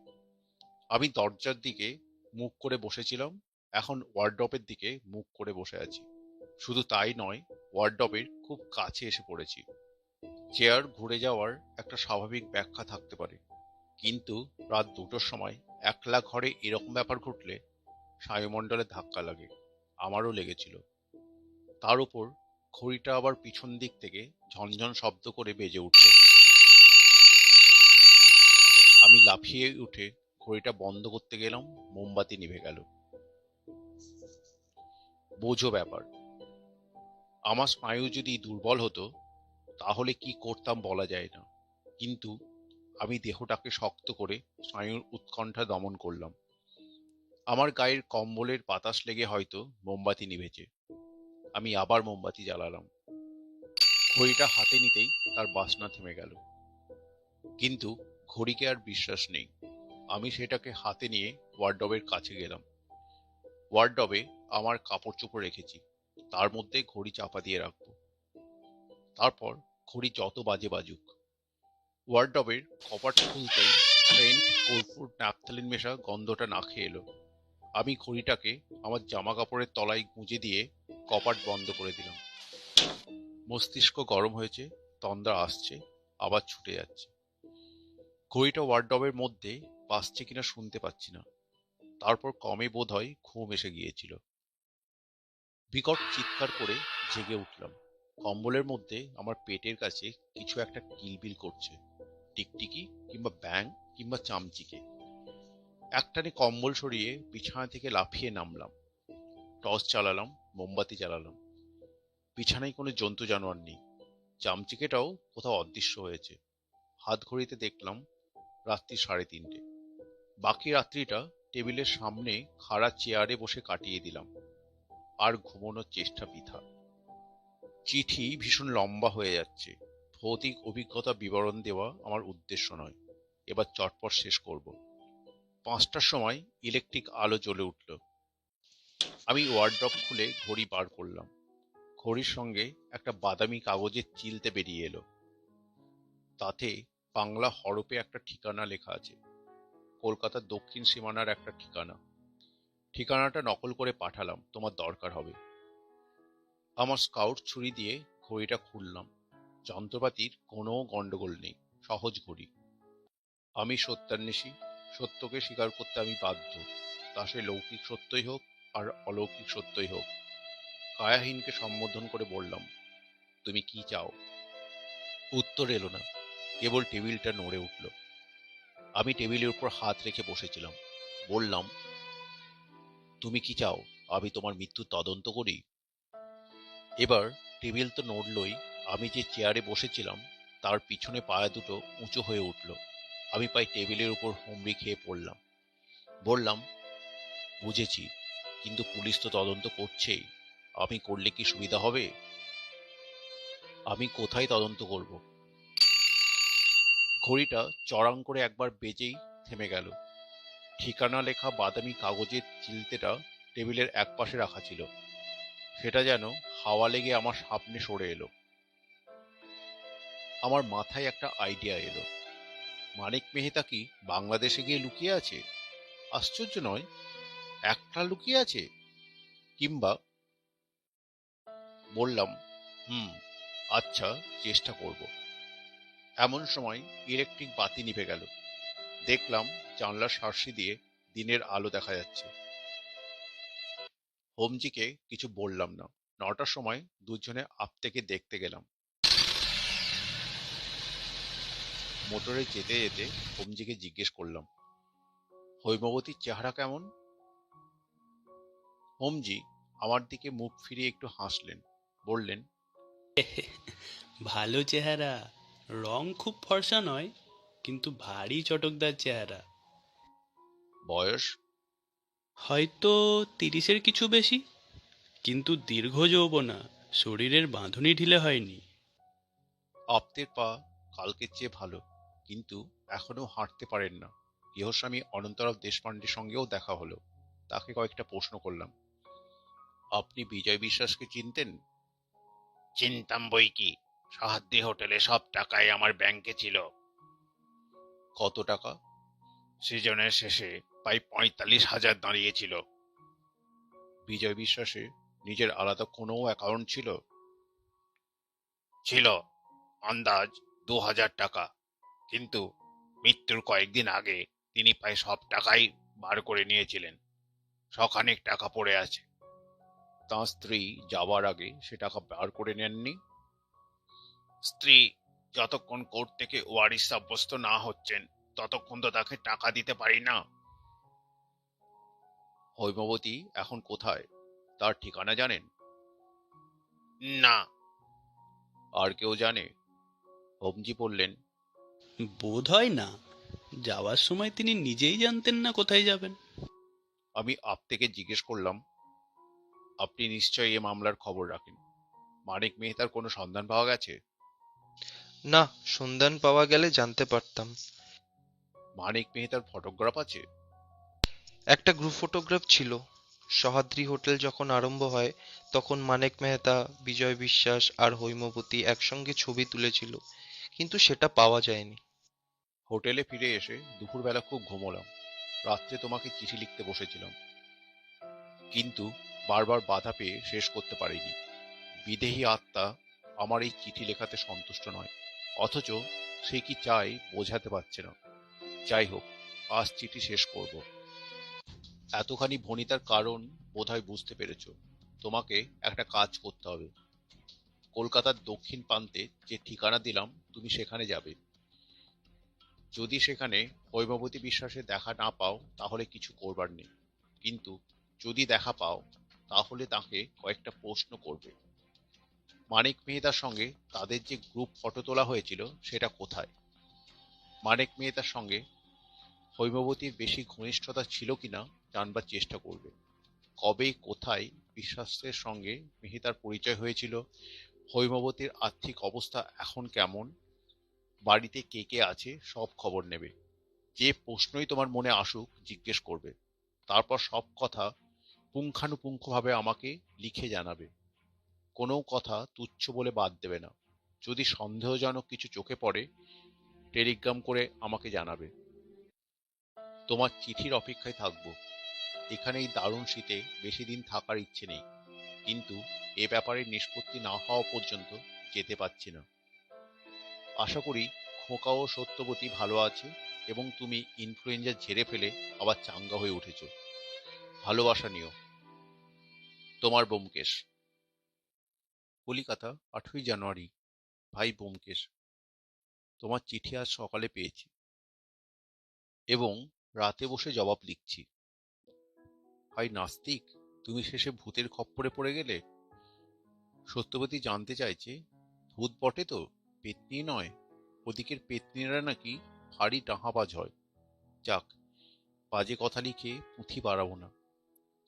আমি দরজার দিকে মুখ করে বসেছিলাম, এখন ওয়ার্ড্রপের দিকে মুখ করে বসে আছি। শুধু তাই নয়, ওয়ার্ড্রপের খুব কাছে এসে পড়েছি। চেয়ার ঘুরে যাওয়ার একটা স্বাভাবিক ব্যাখ্যা থাকতে পারে, কিন্তু রাত 2টোর সময় একলা ঘরে এরকম ব্যাপার ঘটলে বায়ুমণ্ডলে ধাক্কা লাগে। আমারও লেগেছিল। তার উপর ঘড়িটা আবার পিছন দিক থেকে ঝনঝন শব্দ করে বেজে উঠল। আমি লাফিয়ে উঠে ঘড়িটা বন্ধ করতে গেলাম, মোমবাতি নিভে গেল। বোঝো ব্যাপার। আমার স্নায়ু যদি দুর্বল হতো তাহলে কি করতাম বলা যায় না, কিন্তু আমি দেহটাকে শক্ত করে স্নায়ুর উৎকণ্ঠা দমন করলাম। আমার গায়ের কম্বলের বাতাস লেগে হয়তো মোমবাতি নিভেছে। আমি আবার মোমবাতি জ্বালালাম। ঘড়িটা হাতে নিতেই তার বাসনা থেমে গেল। কিন্তু ঘড়িকে আর বিশ্বাস নেই। আমি সেটাকে হাতে নিয়ে ওয়ার্ডরোবের কাছে গেলাম। ওয়ার্ডরোবে আমার কাপড় চোপড় রেখেছি, তার মধ্যে ঘড়ি চাপা দিয়ে রাখবো। তারপর ঘড়ি যত বাজে বাজুক। ওয়ার্ডরোবের কপাট খুলতেই সেন্ট, কর্পূর, ন্যাপথালিন মেশা গন্ধটা নাকে এলো। আমি ঘড়িটাকে আমার জামা কাপড়ের তলায় গুঁজে দিয়ে কপাট বন্ধ করে দিলাম। মস্তিষ্ক গরম হয়েছে, তন্দ্রা আসছে, আবার ছুটে যাচ্ছে। ঘড়িটা ওয়ার্ডরোবের মধ্যে বাজছে কিনা শুনতে পাচ্ছি না। তারপর ক্রমে বোধহয় ঘুম এসে গিয়েছিল। বিকট চিৎকার করে জেগে উঠলাম। কম্বলের মধ্যে আমার পেটের কাছে কিছু একটা কিলবিল করছে। টিকটিকি কিংবা ব্যাঙ কিংবা চামচিকে। একটানে কম্বল সরিয়ে বিছানা থেকে লাফিয়ে নামলাম। টর্চ চালালাম, মোমবাতি জ্বালালাম। বিছানায় কোনো জন্তু জানোয়ার নেই। চামচিকেটাও কোথাও অদৃশ্য হয়েছে। হাত ঘড়িতে দেখলাম রাত্রি 3:30। বাকি রাত্রিটা টেবিলের সামনে খাড়া চেয়ারে বসে কাটিয়ে দিলাম। আর ঘুমানোর চেষ্টা বৃথা। চিঠি ভীষণ লম্বা হয়ে যাচ্ছে। ভৌতিক অভিজ্ঞতা বিবরণ দেওয়া আমার উদ্দেশ্য নয়। এবার চটপট শেষ করব। 5টার সময় ইলেকট্রিক আলো জ্বলে উঠল। আমি ওয়ার্ডরোব খুলে ঘড়ি বার করলাম। ঘড়ির সঙ্গে একটা বাদামি কাগজের চিলতে বেরিয়ে এলো। তাতে বাংলা হরপে একটা ঠিকানা লেখা আছে। কলকাতার দক্ষিণ সীমানার একটা ঠিকানা। ঠিকানাটা নকল করে পাঠালাম, তোমার দরকার হবে। আমার স্কাউট ছুরি দিয়ে ঘড়িটা খুললাম। যন্ত্রপাতির কোনো গন্ডগোল নেই, সহজ ঘড়ি। আমি সত্যান্বেষী, সত্যকে স্বীকার করতে আমি বাধ্য। তা সে লৌকিক সত্যই হোক আর অলৌকিক সত্যই হোক। কায়াহীনকে সম্বোধন করে বললাম, তুমি কি চাও? উত্তর এলো না, কেবল টেবিলটা নড়ে উঠল। আমি টেবিলের উপর হাত রেখে বসেছিলাম। বললাম, তুমি কি চাও আমি তোমার মৃত্যুর তদন্ত করি? এবার টেবিল তো নড়লই। আমি যে চেয়ারে বসেছিলাম তার পিছনে পায়া দুটো উঁচু হয়ে উঠল। আমি প্রায় টেবিলের উপর হুমড়ি খেয়ে পড়লাম। বললাম, বুঝেছি, কিন্তু পুলিশ তো তদন্ত করছেই। আমি করলে কি সুবিধা হবে? আমি কোথায় তদন্ত করব? ঘড়িটা চড়াং করে একবার বেজেই থেমে গেল। ঠিকানা লেখা বাদামি কাগজের চিলতেটা টেবিলের একপাশে রাখা ছিল। সেটা যেন হাওয়া লেগে আমার সামনে সরে এলো। আমার মাথায় একটা আইডিয়া এলো। মানিক মেহতা কি বাংলাদেশে গিয়ে লুকিয়ে আছে? আশ্চর্য নয়, একটা লুকিয়ে আছে। কিংবা বললাম, আচ্ছা, চেষ্টা করব। এমন সময় ইলেকট্রিক বাতি নিভে গেল। দেখলাম জানলার শার্সি দিয়ে দিনের আলো দেখা যাচ্ছে। হোমজিকে কিছু বললাম না। 9টার সময় দুজনে আপতেকে দেখতে গেলাম। মোটরে যেতে যেতে হোমজিকে জিজ্ঞেস করলাম, হৈমবতীর চেহারা কেমন? হোমজি আমার দিকে মুখ ফিরিয়ে একটু হাসলেন। বললেন, ভালো চেহারা। রং খুব ফর্সা নয়, কিন্তু ভারী চটকদার চেহারা। বয়স? হয়তো 30-এর কিছু বেশি, কিন্তু দীর্ঘ যৌবনা। শরীরের বাঁধনই ঢিলে হয়নি। আপতের পা কালকের চেয়ে ভালো, কিন্তু এখনো হাঁটতে পারেন না। গৃহস্বামী অনন্তরাও দেশপাণ্ডের সঙ্গেও দেখা হলো। তাকে কয়েকটা প্রশ্ন করলাম। আপনি বিজয় বিশ্বাসকে চিনতেন? চিনতাম বই কি, সহাদ্রি হোটেলে সব টাকাই আমার ব্যাংকে ছিল। কত টাকা? সিজনের শেষে প্রায় 45,000 দাঁড়িয়েছিল। বিজয় বিশ্বাসে নিজের আলাদা কোনো অ্যাকাউন্ট ছিল? ছিল, আন্দাজ 2,000 টাকা। কিন্তু মৃত্যুর কয়েকদিন আগে তিনি প্রায় সব টাকাই বার করে নিয়েছিলেন। শখানেক টাকা পড়ে আছে। তাঁর স্ত্রী যাবার আগে সে টাকা বার করে নেননি? স্ত্রী যতক্ষণ কোর্ট থেকে ওয়ারিশ সাব্যস্ত না হচ্ছেন ততক্ষণ তো তাকে টাকা দিতে পারি না। হৈমবতী এখন কোথায়, তার ঠিকানা জানেন? না। আর কেউ জানে? হোমজি বললেন, বোধ হয় না। যাওয়ার সময় তিনি নিজেই জানতেন না কোথায় যাবেন। আমি আপ থেকে জিজ্ঞেস করলাম, আপনি নিশ্চয়ই এ মামলার খবর রাখেন। মানিক মেহতার কোনো সন্ধান পাওয়া গেছে? না, সন্ধান পাওয়া গেলে জানতে পারতাম। মানিক মেহতার ফটোগ্রাফ আছে? একটা গ্রুপ ফটোগ্রাফ ছিল। সহ্যাদ্রি হোটেল যখন আরম্ভ হয় তখন মানেক মেহতা, বিজয় বিশ্বাস আর হৈমবতী একসঙ্গে ছবি তুলেছিল, কিন্তু সেটা পাওয়া যায়নি। হোটেলে ফিরে এসে দুপুরবেলা খুব ঘুমোলাম। রাত্রে তোমাকে চিঠি লিখতে বসেছিলাম, কিন্তু বারবার বাধা পেয়ে শেষ করতে পারিনি। বিদেহী আত্মা আমার এই চিঠি লেখাতে সন্তুষ্ট নয়, অথচ সে কি চাই বোঝাতে পারছে না। যাই হোক, আজ চিঠি শেষ করব। এতখানি ভনিতার কারণ বোধহয় বুঝতে পেরেছ। তোমাকে একটা কাজ করতে হবে। কলকাতার দক্ষিণ প্রান্তে যে ঠিকানা দিলাম তুমি সেখানে যাবে। যদি সেখানে হৈমবতী বিশ্বাসের দেখা না পাও তাহলে কিছু করবার নেই, কিন্তু যদি দেখা পাও তাহলে তাকে কয়েকটা প্রশ্ন করবে। মানিক মেহতার সঙ্গে তাদের যে গ্রুপ ফটো তোলা হয়েছিল সেটা কোথায়? মানিক মেহতার সঙ্গে হৈমবতীর বেশি ঘনিষ্ঠতা ছিল কিনা জানবার চেষ্টা করবে। কবে কোথায় বিশ্বাসের সঙ্গে মেহতার পরিচয় হয়েছিল, হৈমবতীর আর্থিক অবস্থা এখন কেমন, বাড়িতে কে কে আছে সব খবর নেবে। যে প্রশ্নই তোমার মনে আসুক জিজ্ঞেস করবে। তারপর সব কথা পুঙ্খানুপুঙ্খভাবে আমাকে লিখে জানাবে। কোনো কথা তুচ্ছ বলে বাদ দেবে না। যদি সন্দেহজনক কিছু চোখে পড়ে টেলিগ্রাম করে আমাকে জানাবে। তোমার চিঠির অপেক্ষায় থাকবো। এখানে এই দারুণ শীতে বেশি দিন থাকার ইচ্ছে নেই, কিন্তু এ ব্যাপারে নিষ্পত্তি না হওয়া পর্যন্ত যেতে পারছি না। আশা করি খোকা ও সত্যবতী ভালো আছে এবং তুমি ইনফ্লুয়েঞ্জা ঝেড়ে ফেলে আবার চাঙ্গা হয়ে উঠেছ। ভালোবাসা নিও। তোমার ব্যোমকেশ। কলিকাতা, 8ই জানুয়ারি। ভাই ব্যোমকেশ, তোমার চিঠি আজ সকালে পেয়েছি এবং রাতে বসে জবাব লিখছি। ভাই নাস্তিক, তুমি শেষে ভূতের খপ্পরে পড়ে গেলে। সত্যবতী জানতে চাইছে, ভূত বটে তো, পেতনি নয়। ওদিকের পেতনিরা নাকি ভারী ডাহাবাজ হয়। যাক, বাজে কথা লিখে পুঁথি বাড়াবো না।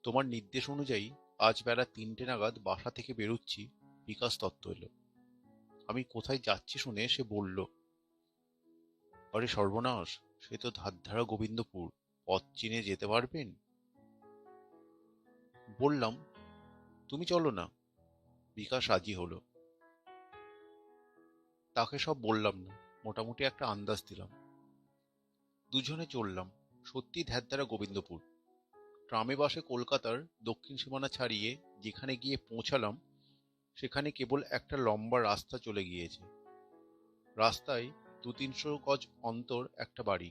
তোমার নির্দেশ অনুযায়ী আজ বেলা 3টে নাগাদ বাসা থেকে বেরুচ্ছি। বিকাশ দত্ত এলো। আমি কোথায় যাচ্ছি শুনে সে বলল, আরে সর্বনাশ, সে তো ধারধারা গোবিন্দপুর, পথ চিনে যেতে পারবেন? বললাম, তুমি চলো না। বিকাশ রাজি হলো। তাকে সব বললাম না, মোটামুটি একটা আন্দাজ দিলাম। দুজনে চললাম। সত্যি ধ্যাৎধারা গোবিন্দপুর। ট্রামে বাসে কলকাতার দক্ষিণ সীমানা ছাড়িয়ে যেখানে গিয়ে পৌঁছালাম সেখানে কেবল একটা লম্বা রাস্তা চলে গিয়েছে। রাস্তায় 200-300 গজ অন্তর একটা বাড়ি।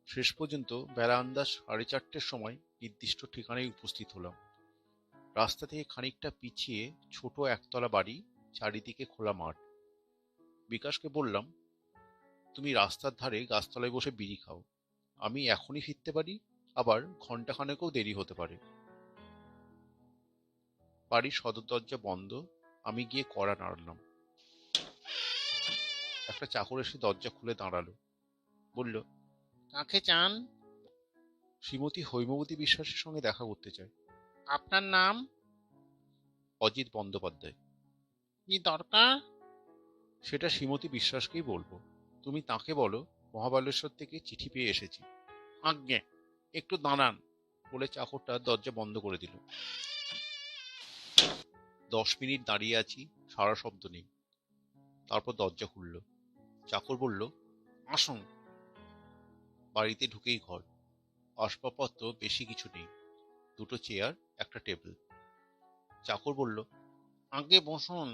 শেষ পর্যন্ত বেলা আন্দাজ 4:30-র সময় নির্দিষ্ট ঠিকানায় উপস্থিত হলাম। রাস্তা থেকে খানিকটা পিছিয়ে ছোট একতলা বাড়ি, চারিদিকে খোলা মাঠ। বিকাশকে বললাম, তুমি রাস্তার ধারে গাছতলায় বসে বিড়ি খাও। আমি এখনই ফিরতে পারি, আবার ঘন্টাখানেকও দেরি হতে পারে। বাড়ির সদর দরজা বন্ধ। আমি গিয়ে কড়া নাড়লাম। একটা চাকর এসে দরজা খুলে দাঁড়ালো। বলল, কাকে চান? শ্রীমতী হৈমবতী বিশ্বাসের সঙ্গে দেখা করতে চাই। আপনার নাম? অজিত বন্দ্যোপাধ্যায়। কি দরকার? সেটা শ্রীমতী বিশ্বাসকেই বলবো। তুমি তাকে বলো মহাবালেশ্বর থেকে চিঠি পেয়ে এসেছি। আজ্ঞে, একটু দাঁড়ান। বলে চাকরটা দরজা বন্ধ করে দিল। 10 মিনিট দাঁড়িয়ে আছি, সারা শব্দ নেই। তারপর দরজা খুলল। চাকর বলল, আসুন। বাড়িতে ঢুকেই ঘর। আসবাবপত্র বেশি কিছু নেই, 2টো চেয়ার, একটা টেবিল। চাকর বলল, আগে বসুন।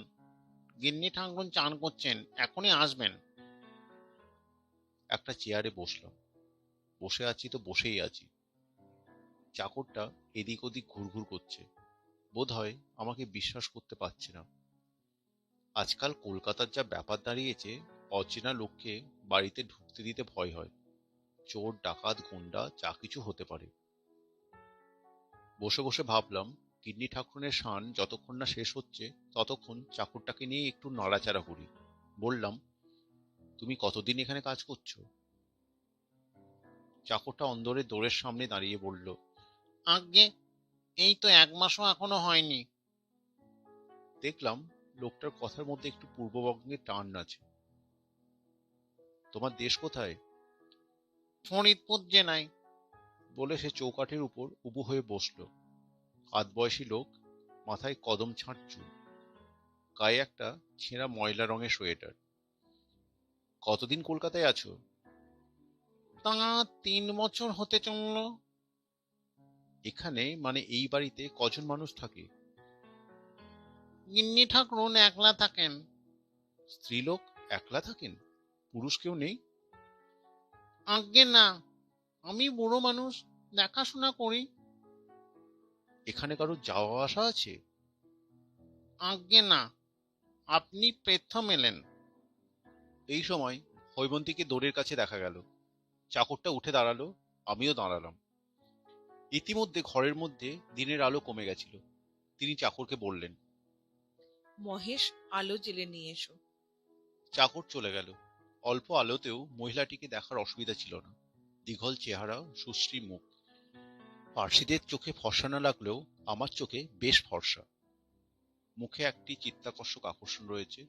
গিন্নি ঠাকুরুন চান করছেন, এখনই আসবেন। একটা চেয়ারে বসলাম। বসে আছি তো বসেই আছি। চাকরটা এদিক ওদিক ঘুরঘুর করছে। বোধহয় আমাকে বিশ্বাস করতে পারছে না। আজকাল কলকাতার যা ব্যাপার দাঁড়িয়েছে, অচেনা লোককে বাড়িতে ঢুকতে দিতে ভয় হয়। চোর ডাকাত গুন্ডা যা কিছু হতে পারে। বসে বসে ভাবলাম, গিন্নি ঠাকুরনের শান যতক্ষণ না শেষ হচ্ছে ততক্ষণ চাকরটাকে নিয়ে একটু নাড়াচাড়া করি। বললাম, তুমি কতদিন এখানে কাজ করছো? চাকরটা অন্দরের দোরের সামনে দাঁড়িয়ে বলল, আজ্ঞে, এই তো 1 মাসও এখনো হয়নি। দেখলাম লোকটার কথার মধ্যে একটু পূর্ববঙ্গের টান আছে। তোমার দেশ কোথায়? ফরিদপুর জেলায়, বলে সে চৌকাঠের উপর উবু হয়ে বসল। আধবয়সী লোক, মাথায় কদম ছাঁট চুল, গায়ে একটা ছেঁড়া ময়লা রঙের সোয়েটার। কতদিন কলকাতায় আছো? তা 3 বছর হতে চলল। এখানে মানে এই বাড়িতে কজন মানুষ থাকে? গিন্নি ঠাকুরন একলা থাকেন। স্ত্রীলোক একলা থাকেন? পুরুষ কেউ নেই? আজ্ঞে না, আমি বুড়ো মানুষ, দেখাশোনা করি। এখানে কারো যাওয়া আসা আছে? আজ্ঞে না, আপনি প্রথম এলেন। এই সময় হৈমন্তীকে দোরের কাছে দেখা গেল। চাকরটা উঠে দাঁড়ালো, আমিও দাঁড়ালাম। ইতিমধ্যে ঘরের মধ্যে দিনের আলো কমে গেছিল। তিনি চাকরকে বললেন, মহেশ, আলো জেলে নিয়ে এসো। চাকর চলে গেল। অল্প আলোতেও মহিলাটিকে দেখার অসুবিধা ছিল না। দীঘল চেহারা, সুশ্রী মুখ। পার্সিদের চোখে ফর্সা না লাগলেও আমার চোখে বেশ ফর্সা। মুখে একটি চিত্তাকর্ষক আকর্ষণ রয়েছে।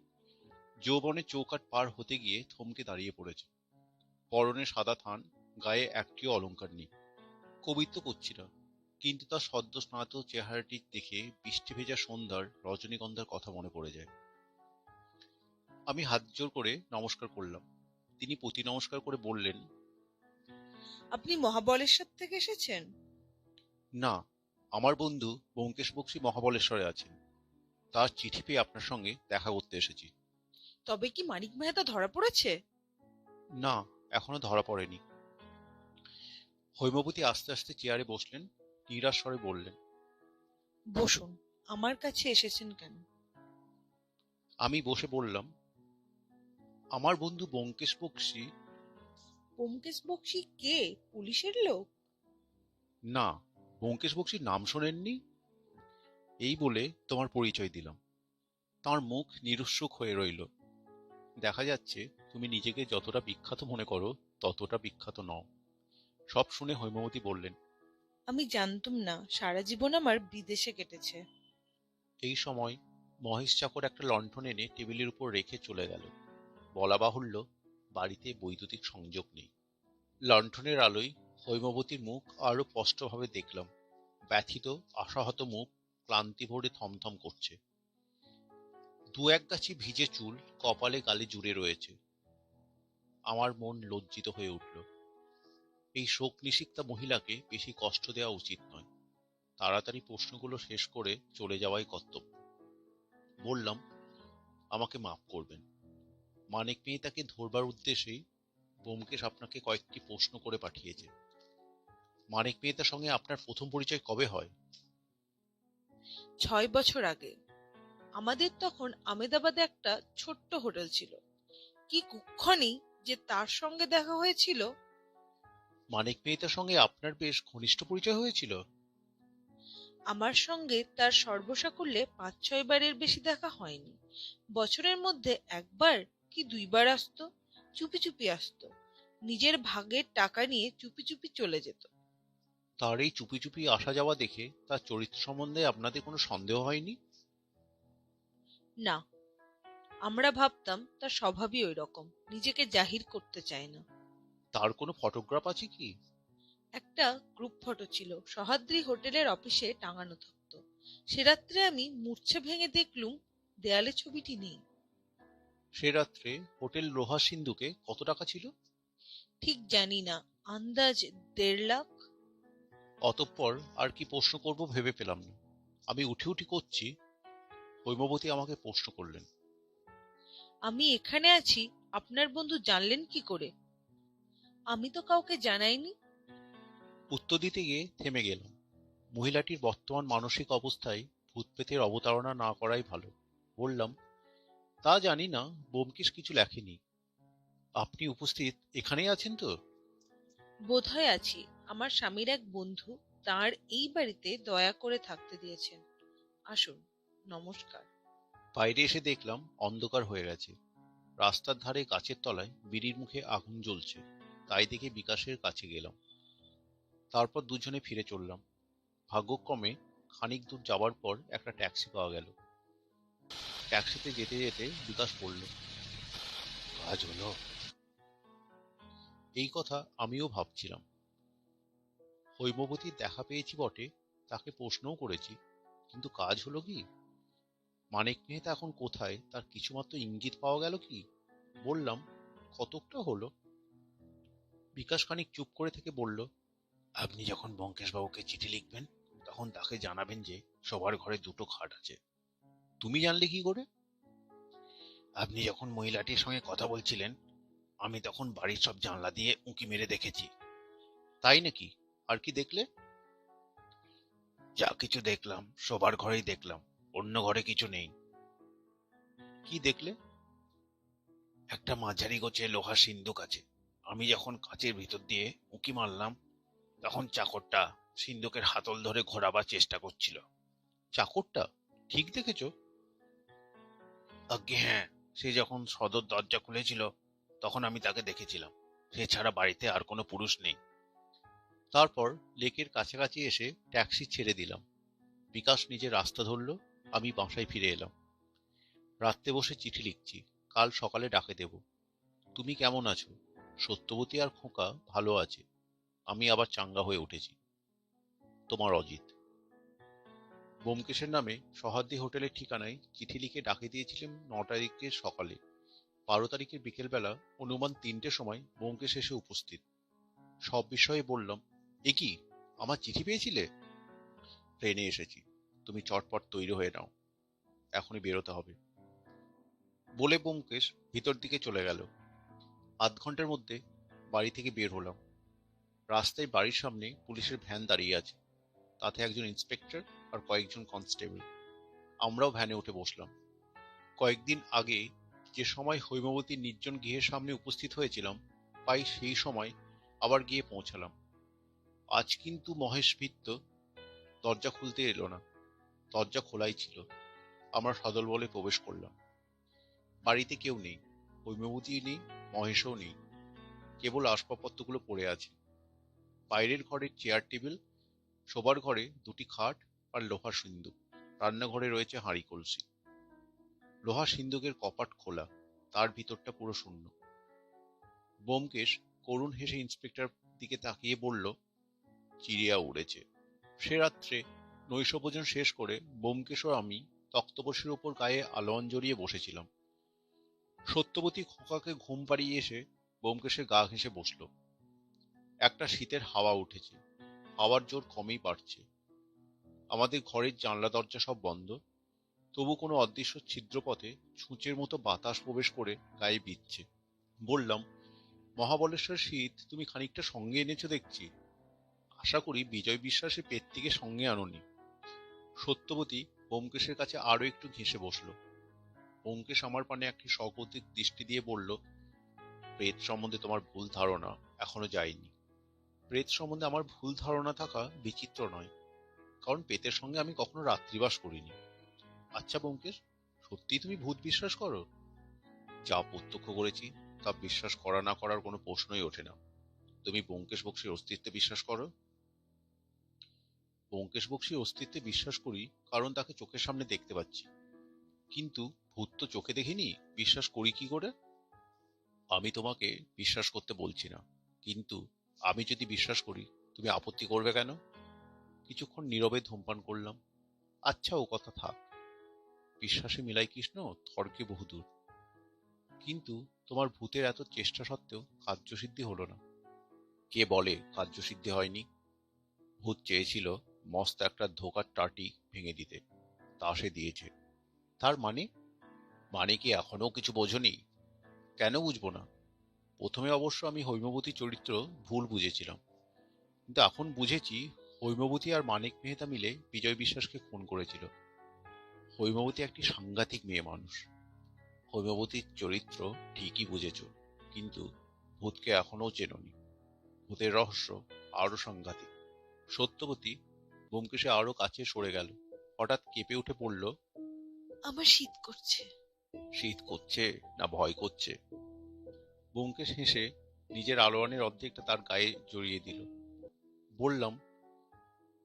যৌবনে চৌকাঠ পার হতে গিয়ে থমকে দাঁড়িয়ে পড়েছে। পরনে সাদা থান, গায়ে একটিও অলংকার নেই। কবিত্ব করছি না, কিন্তু তার সদ্য স্নাত চেহারাটি দেখে বৃষ্টি ভেজা সন্ধ্যার রজনীগন্ধার কথা মনে পড়ে যায়। আমি হাত জোর করে নমস্কার করলাম। তিনি প্রতি নমস্কার করে বললেন, আপনি মহাবলেশ্বর থেকে এসেছেন? না, আমার বন্ধু ব্যোমকেশ বক্সী মহাবলেশ্বরে আছেন। তার চিঠি পেয়ে আপনার সঙ্গে দেখা করতে এসেছি। তবে কি মানিক মেহতা ধরা পড়েছে? না, এখনো ধরা পড়েনি। হৈমবতী আস্তে আস্তে চেয়ারে বসলেন, নিরাশ স্বরে বললেন, বসুন। আমার কাছে এসেছেন কেন? আমি বসে বললাম, আমার বন্ধু ব্যোমকেশ বক্সী। ব্যোমকেশ বক্সী কে? পুলিশের লোক? না, ব্যোমকেশ বক্সীর নাম শোনেননি? এই বলে তোমার পরিচয় দিলাম। তাঁর মুখ নিরুৎসুক হয়ে রইল। দেখা যাচ্ছে তুমি নিজেকে যতটা বিখ্যাত মনে করো ততটা বিখ্যাত নও। সব শুনে হৈমবতী বললেন, আমি জানতুম না সারা জীবন আমার বিদেশে কেটেছে। এই সময় মহেশ চাকর একটা লণ্ঠন এনে টেবিলের উপর রেখে চলে গেল। বলা বাহুল্য, বাড়িতে বৈদ্যুতিক সংযোগ নেই। লণ্ঠনের আলোয় হৈমবতীর মুখ আরো স্পষ্টভাবে দেখলাম। ব্যথিত, আশাহত মুখ, ক্লান্তি ভরে থমথম করছে। 2-1 গাছি ভিজে চুল কপালে গালে জুড়ে রয়েছে। আমার মন লজ্জিত হয়ে উঠল। এই শোক নিষিক্তা মহিলাকে বেশি কষ্ট দেওয়া উচিত নয়। তাড়াতাড়ি প্রশ্নগুলো শেষ করে চলে যাওয়াই কর্তব্য। বললাম, আমাকে মাফ করবেন। মানিক মেহতাকে ধরবার উদ্দেশ্যেই ব্যোমকেশ আপনাকে কয়েকটি প্রশ্ন করে পাঠিয়েছে। মানিক মেহতার সঙ্গে আপনার প্রথম পরিচয় কবে হয়? 6 বছর আগে। আমাদের তখন আমেদাবাদে একটা ছোট্ট হোটেল ছিল। কি কুক্ষণই যে তার সঙ্গে দেখা হয়েছিল! মানিক মেহতার সঙ্গে আপনার বেশ ঘনিষ্ঠ পরিচয় হয়েছিল? আমার সঙ্গে তার সর্বসাকুল্যে 5-6 বারের বেশি দেখা হয়নি। বছরের মধ্যে 1 বার কি 2 বার আসতো। চুপি চুপি আসতো। নিজের ভাগের টাকা নিয়ে চুপি চুপি চলে যেত। তার এই চুপি চুপি আসা যাওয়া দেখে তার চরিত্র সম্বন্ধে আপনাদের কোনো সন্দেহ হয়নি? না, আমরা ভাবতাম তার স্বভাবই ওই রকম, নিজেকে জাহির করতে চায় না। তার কোনো ফটোগ্রাফ আছে কি? একটা গ্রুপ ফটো ছিল, সহ্যাদ্রি হোটেলের অফিসে টাঙানো থাকতো। সে রাত্রে আমি মূর্ছা ভেঙে দেখলুম দেয়ালে ছবিটি নেই। সে রাত্রে হোটেল লোহা সিন্ধুকে কত টাকা ছিল? ঠিক জানি না, আন্দাজ 1.5 লাখ। অতঃপর আর কি প্রশ্ন করব ভেবে পেলাম না। আমি উঠি উঠি করছি, হৈমবতী আমাকে প্রশ্ন করলেন, আমি এখানে আছি আপনার বন্ধু জানলেন কি করে? আমি তো কাউকে জানাইনি। উত্তর দিতে গিয়ে থেমে গেলাম। মহিলাটির বর্তমান মানসিক অবস্থায় ভূতপ্রেতের অবতারণা না করাই ভালো। বললাম, তা জানি না, ব্যোমকেশ কিছু লেখেনি। আপনি উপস্থিত এখানেই আছেন তো? বোধহয় আছি। আমার স্বামীর এক বন্ধু তার এই বাড়িতে দয়া করে থাকতে দিয়েছেন। আসুন। নমস্কার। বাইরে এসে দেখলাম অন্ধকার হয়ে গেছে। রাস্তার ধারে গাছের তলায় বিড়ির মুখে আগুন জ্বলছে। তাই দেখে বিকাশের কাছে গেলাম। তারপর দুজনে ফিরে চললাম। ভাগ্যক্রমে খানিক দূর যাবার পর একটা ট্যাক্সি পাওয়া গেল। ট্যাক্সিতে যেতে যেতে বিকাশ বলল, কাজ হলো? এই কথা আমিও ভাবছিলাম। হৈমবতীর দেখা পেয়েছি বটে, তাকে প্রশ্নও করেছি, কিন্তু কাজ হলো কি? মানিক মেহতা এখন কোথায় তার কিছুমাত্র ইঙ্গিত পাওয়া গেল কি? বললাম, কতকটা হলো। বিকাশ খানিক চুপ করে থেকে বলল, আপনি যখন ব্যোমকেশবাবুকে চিঠি লিখবেন তখন তাকে জানাবেন যে সবার ঘরে দুটো খাট আছে। তুমি জানলে কি করে? আপনি যখন মহিলাটির সঙ্গে কথা বলছিলেন আমি তখন বাড়ির সব জানলা দিয়ে উঁকি মেরে দেখেছি। তাই নাকি? আর কি দেখলে? যা কিছু দেখলাম সবার ঘরেই দেখলাম, অন্য ঘরে কিছু নেই। কি দেখলে? একটা মাঝারি গোছে লোহার সিন্দুক আছে। আমি যখন কাচের ভিতর দিয়ে উঁকি মারলাম তখন চাকরটা সিন্দুকের হাতল ধরে ঘোরাবার চেষ্টা করছিল। চাকরটা? ঠিক দেখেছ? আজ্ঞে হ্যাঁ, সে যখন সদর দরজা খুলেছিল তখন আমি তাকে দেখেছিলাম। সে ছাড়া বাড়িতে আর কোনো পুরুষ নেই। তারপর লেকের কাছাকাছি এসে ট্যাক্সি ছেড়ে দিলাম। বিকাশ নিজে রাস্তা ধরল, আমি বাসায় ফিরে এলাম। রাত্রে বসে চিঠি লিখছি, কাল সকালে ডাকে দেব। তুমি কেমন আছো? সত্যবতী আর খোকা ভালো আছে। আমি আবার চাঙ্গা হয়ে উঠেছি। তোমার অজিত। ব্যোমকেশের নামে সহাদ্রি হোটেলের ঠিকানায় চিঠি লিখে ডাকে দিয়েছিলাম 9 তারিখের সকালে। 12 তারিখের বিকেলবেলা অনুমান 3টের সময় ব্যোমকেশ এসে উপস্থিত। সব বিষয়ে বললাম, এ কি, আমার চিঠি পেয়েছিলে? ট্রেনে এসেছি, তুমি চটপট তৈরি হয়ে নাও, এখনই বেরোতে হবে। বলে ব্যোমকেশ ভিতর দিকে চলে গেল। আধ ঘন্টার মধ্যে বাড়ি থেকে বের হলাম। রাস্তায় বাড়ির সামনে পুলিশের ভ্যান দাঁড়িয়ে আছে, তাতে একজন ইন্সপেক্টর আর কয়েকজন কনস্টেবল। আমরাও ভ্যানে উঠে বসলাম। কয়েকদিন আগে যে সময় হৈমবতীর নির্জন গৃহের সামনে উপস্থিত হয়েছিলাম, প্রায় সেই সময় আবার গিয়ে পৌঁছালাম। আজ কিন্তু মহেশ ভিত্ত দরজা খুলতে এলো না, দরজা খোলাই ছিল। আমরা সদল বলে প্রবেশ করলাম। বাড়িতে কেউ নেই, হৈমবতী নেই, মহেশও নেই। কেবল আসবাবপত্রগুলো পড়ে আছে। বাইরের ঘরের চেয়ার টেবিল, শোবার ঘরে দুটি খাট আর লোহার সিন্দুক। রান্নাঘরে রয়েছে হাঁড়ি কলসি। লোহার সিন্দুকের কপাট খোলা, তার ভিতরটা পুরো শূন্য। ব্যোমকেশ করুণ হেসে ইন্সপেক্টর দিকে তাকিয়ে বলল, চিড়িয়া উড়েছে। সে রাত্রে নৈশভোজন শেষ করে ব্যোমকেশ ও আমি তক্তপোষের উপর গায়ে আলোয়ান জড়িয়ে বসেছিলাম। সত্যবতী খোকাকে ঘুম পাড়িয়ে এসে ব্যোমকেশের গা ঘেঁষে বসল। একটা শীতের হাওয়া উঠেছে, হাওয়ার জোর কমেই বাড়ছে। আমাদের ঘরের জানলা দরজা সব বন্ধ, তবু কোনো অদৃশ্য ছিদ্রপথে ছুঁচের মতো বাতাস প্রবেশ করে গায়ে বিচ্ছে। বললাম, মহাবলেশ্বর শীত তুমি খানিকটা সঙ্গে এনেছো দেখছি। আশা করি বিজয় বিশ্বাসের পেটটিকে সঙ্গে আনোনি। সত্যবতী ব্যোমকেশের কাছে আরো একটু ঘেঁষে বসল। ব্যোমকেশ আমার পানে একটি স্বগতিক দৃষ্টি দিয়ে বলল, প্রেত সম্বন্ধে তোমার ভুল ধারণা এখনো যায়নি। প্রেত সম্বন্ধে আমার ভুল ধারণা থাকা বিচিত্র নয়, কারণ প্রেতের সঙ্গে আমি কখনো রাত্রিবাস করিনি। আচ্ছা ব্যোমকেশ, সত্যিই তুমি ভূত বিশ্বাস করো? যা প্রত্যক্ষ করেছি তা বিশ্বাস করা না করার কোনো প্রশ্নই ওঠে না। তুমি ব্যোমকেশ বক্সীর অস্তিত্বে বিশ্বাস করো? ব্যোমকেশ বক্সীর অস্তিত্বে বিশ্বাস করি, কারণ তাকে চোখের সামনে দেখতে পাচ্ছি। কিন্তু ভূত তো চোখে দেখিনি, বিশ্বাস করি কি করে? আমি তোমাকে বিশ্বাস করতে বলছি না, কিন্তু আমি যদি বিশ্বাস করি তুমি আপত্তি করবে কেন? কিছুক্ষণ নীরবে ধূমপান করলাম। আচ্ছা, ও কথা থাক। বিশ্বাসে মিলাই কৃষ্ণ, তর্কে বহুদূর। কিন্তু তোমার ভূতের এত চেষ্টা সত্ত্বেও কার্যসিদ্ধি হলো না। কে বলে কার্যসিদ্ধি হয়নি? ভূত চেয়েছিল মস্ত একটা ধোকার টাটি ভেঙে দিতে, তা সে দিয়েছে। তার মানে? মানে কি এখনো কিছু বোঝনি? কেন বুঝবো না? প্রথমে অবশ্য আমি হৈমবতী চরিত্র ভুল বুঝেছিলাম, কিন্তু এখন বুঝেছি হৈমবতী আর মানিক মেহতা মিলে বিজয় বিশ্বাসকে খুন করেছিল। হৈমবতী একটি সাংঘাতিক মেয়ে মানুষ। হৈমবতীর চরিত্র ঠিকই বুঝেছ, কিন্তু ভূতকে এখনো চেননি। ভূতের রহস্য আরো সাংঘাতিক। সত্যবতী ব্যোমকেশে আরো কাছে সরে গেল। হঠাৎ কেঁপে উঠে পড়ল, আমার শীত করছে। শীত করছে না ভয় করছে? ব্যোমকেশ হেসে নিজের আলোয়ানের অর্ধেকটা তার গায়ে জড়িয়ে দিল। বললাম,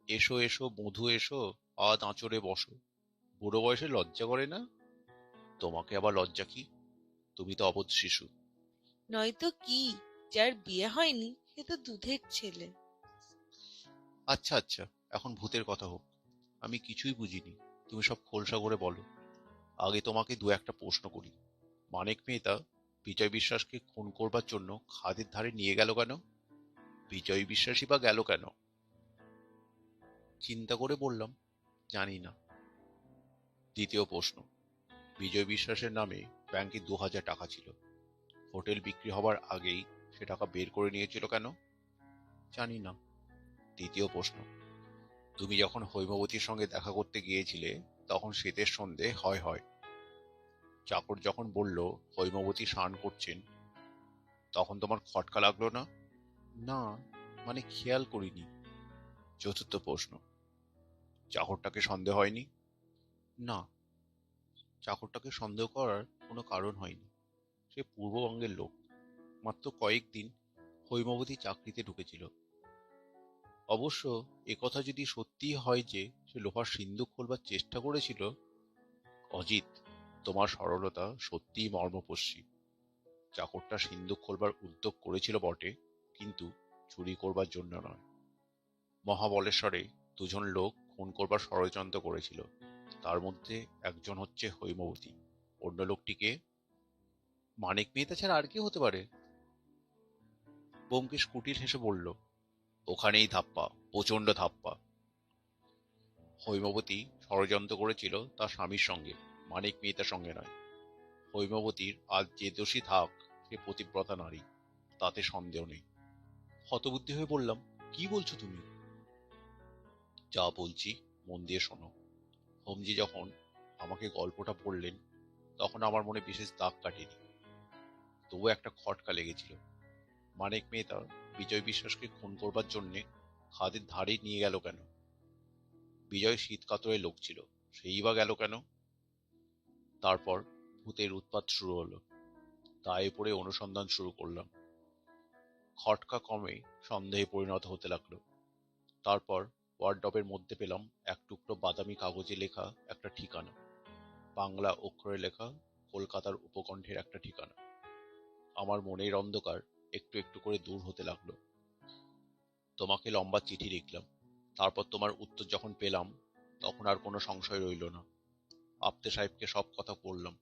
এসো এসো বধূ এসো, আজ আঁচড়ে বসো। বুড়ো বয়সে লজ্জা করে না? তোমাকে আবার লজ্জা কি? তুমি তো অবোধ শিশু। নয়তো কি, যার বিয়ে হয়নি সে তো দুধের ছেলে। আচ্ছা আচ্ছা, এখন ভূতের কথা হোক। আমি কিছুই বুঝিনি, তুমি সব খোলসা করে বলো। আগে তোমাকে দু একটা প্রশ্ন করি। মানিক মেহতা বিজয় বিশ্বাসকে খুন করবার জন্য খাদের ধারে নিয়ে গেল কেন? বিজয় বিশ্বাসই বা গেল কেন? চিন্তা করে বললাম, জানি না। দ্বিতীয় প্রশ্ন, বিজয় বিশ্বাসের নামে ব্যাংকে 2000 টাকা ছিল। হোটেল বিক্রি হবার আগেই সে টাকা বের করে নিয়েছিল কেন? জানি না। তৃতীয় প্রশ্ন, তুমি যখন হৈমবতীর সঙ্গে দেখা করতে গিয়েছিলে তখন শীতের সন্ধে হয় হয়। চাকর যখন বলল হৈমবতী স্নান করছেন, তখন তোমার খটকা লাগলো না? না, মানে খেয়াল করিনি। চতুর্থ প্রশ্ন, চাকরটাকে সন্দেহ হয়নি? না, চাকরটাকে সন্দেহ করার কোনো কারণ হয়নি। সে পূর্ববঙ্গের লোক, মাত্র কয়েকদিন হৈমবতী চাকরিতে ঢুকেছিল। অবশ্য একথা যদি সত্যিই হয় যে সে লোহার সিন্দুক খোলবার চেষ্টা করেছিল, অজিত, তোমার সরলতা সত্যিই মর্মস্পর্শী। চাকরটা সিন্দুক খোলবার উদ্যোগ করেছিল বটে, কিন্তু চুরি করবার জন্য নয়। মহাবলেশ্বরে দুজন লোক খুন করবার ষড়যন্ত্র করেছিল, তার মধ্যে একজন হচ্ছে হৈমবতী, অন্য লোকটিকে মানিক মেহতা ছাড়া আর কে হতে পারে? ব্যোমকেশ কুটিল হেসে বলল, ওখানেই ধাপ্পা, প্রচন্ড ধাপ্পা। হৈমবতী ষড়যন্ত্র করেছিল তার স্বামীর সঙ্গে, মানিক মেহতার সঙ্গে নয়। হৈমবতীর আজ যে দোষী থাক, সে পতিব্রতা নারী, তাতে সন্দেহ নেই। হতবুদ্ধি হয়ে বললাম, কি বলছো তুমি? যা বলছি মন দিয়ে শোনো। হোমজি যখন আমাকে গল্পটা পড়লেন তখন আমার মনে বিশেষ দাগ কাটেনি, তবু একটা খটকা লেগেছিল। মানিক মেহতা বিজয় বিশ্বাসকে খুন করবার জন্যে খাদের ধারে নিয়ে গেল কেন? বিজয় শীত কাতরে লোক ছিল, সেই বা গেল কেন? তারপর ভূতের উৎপাত শুরু হলো। দায়ে পড়ে অনুসন্ধান শুরু করলাম। খটকা কমে সন্দেহে পরিণত হতে লাগলো। তারপর ওয়ার্ডরোবের মধ্যে পেলাম এক টুকরো বাদামি কাগজে লেখা একটা ঠিকানা, বাংলা অক্ষরে লেখা, কলকাতার উপকণ্ঠের একটা ঠিকানা। আমার মনের অন্ধকার একটু একটু করে দূর হতে লাগলো। তোমাকে লম্বা চিঠি লিখলাম। তারপর তোমার উত্তর যখন পেলাম তখন আর কোনো সংশয় রইল না। আপ্তে সাহেবকে সব কথা বললাম।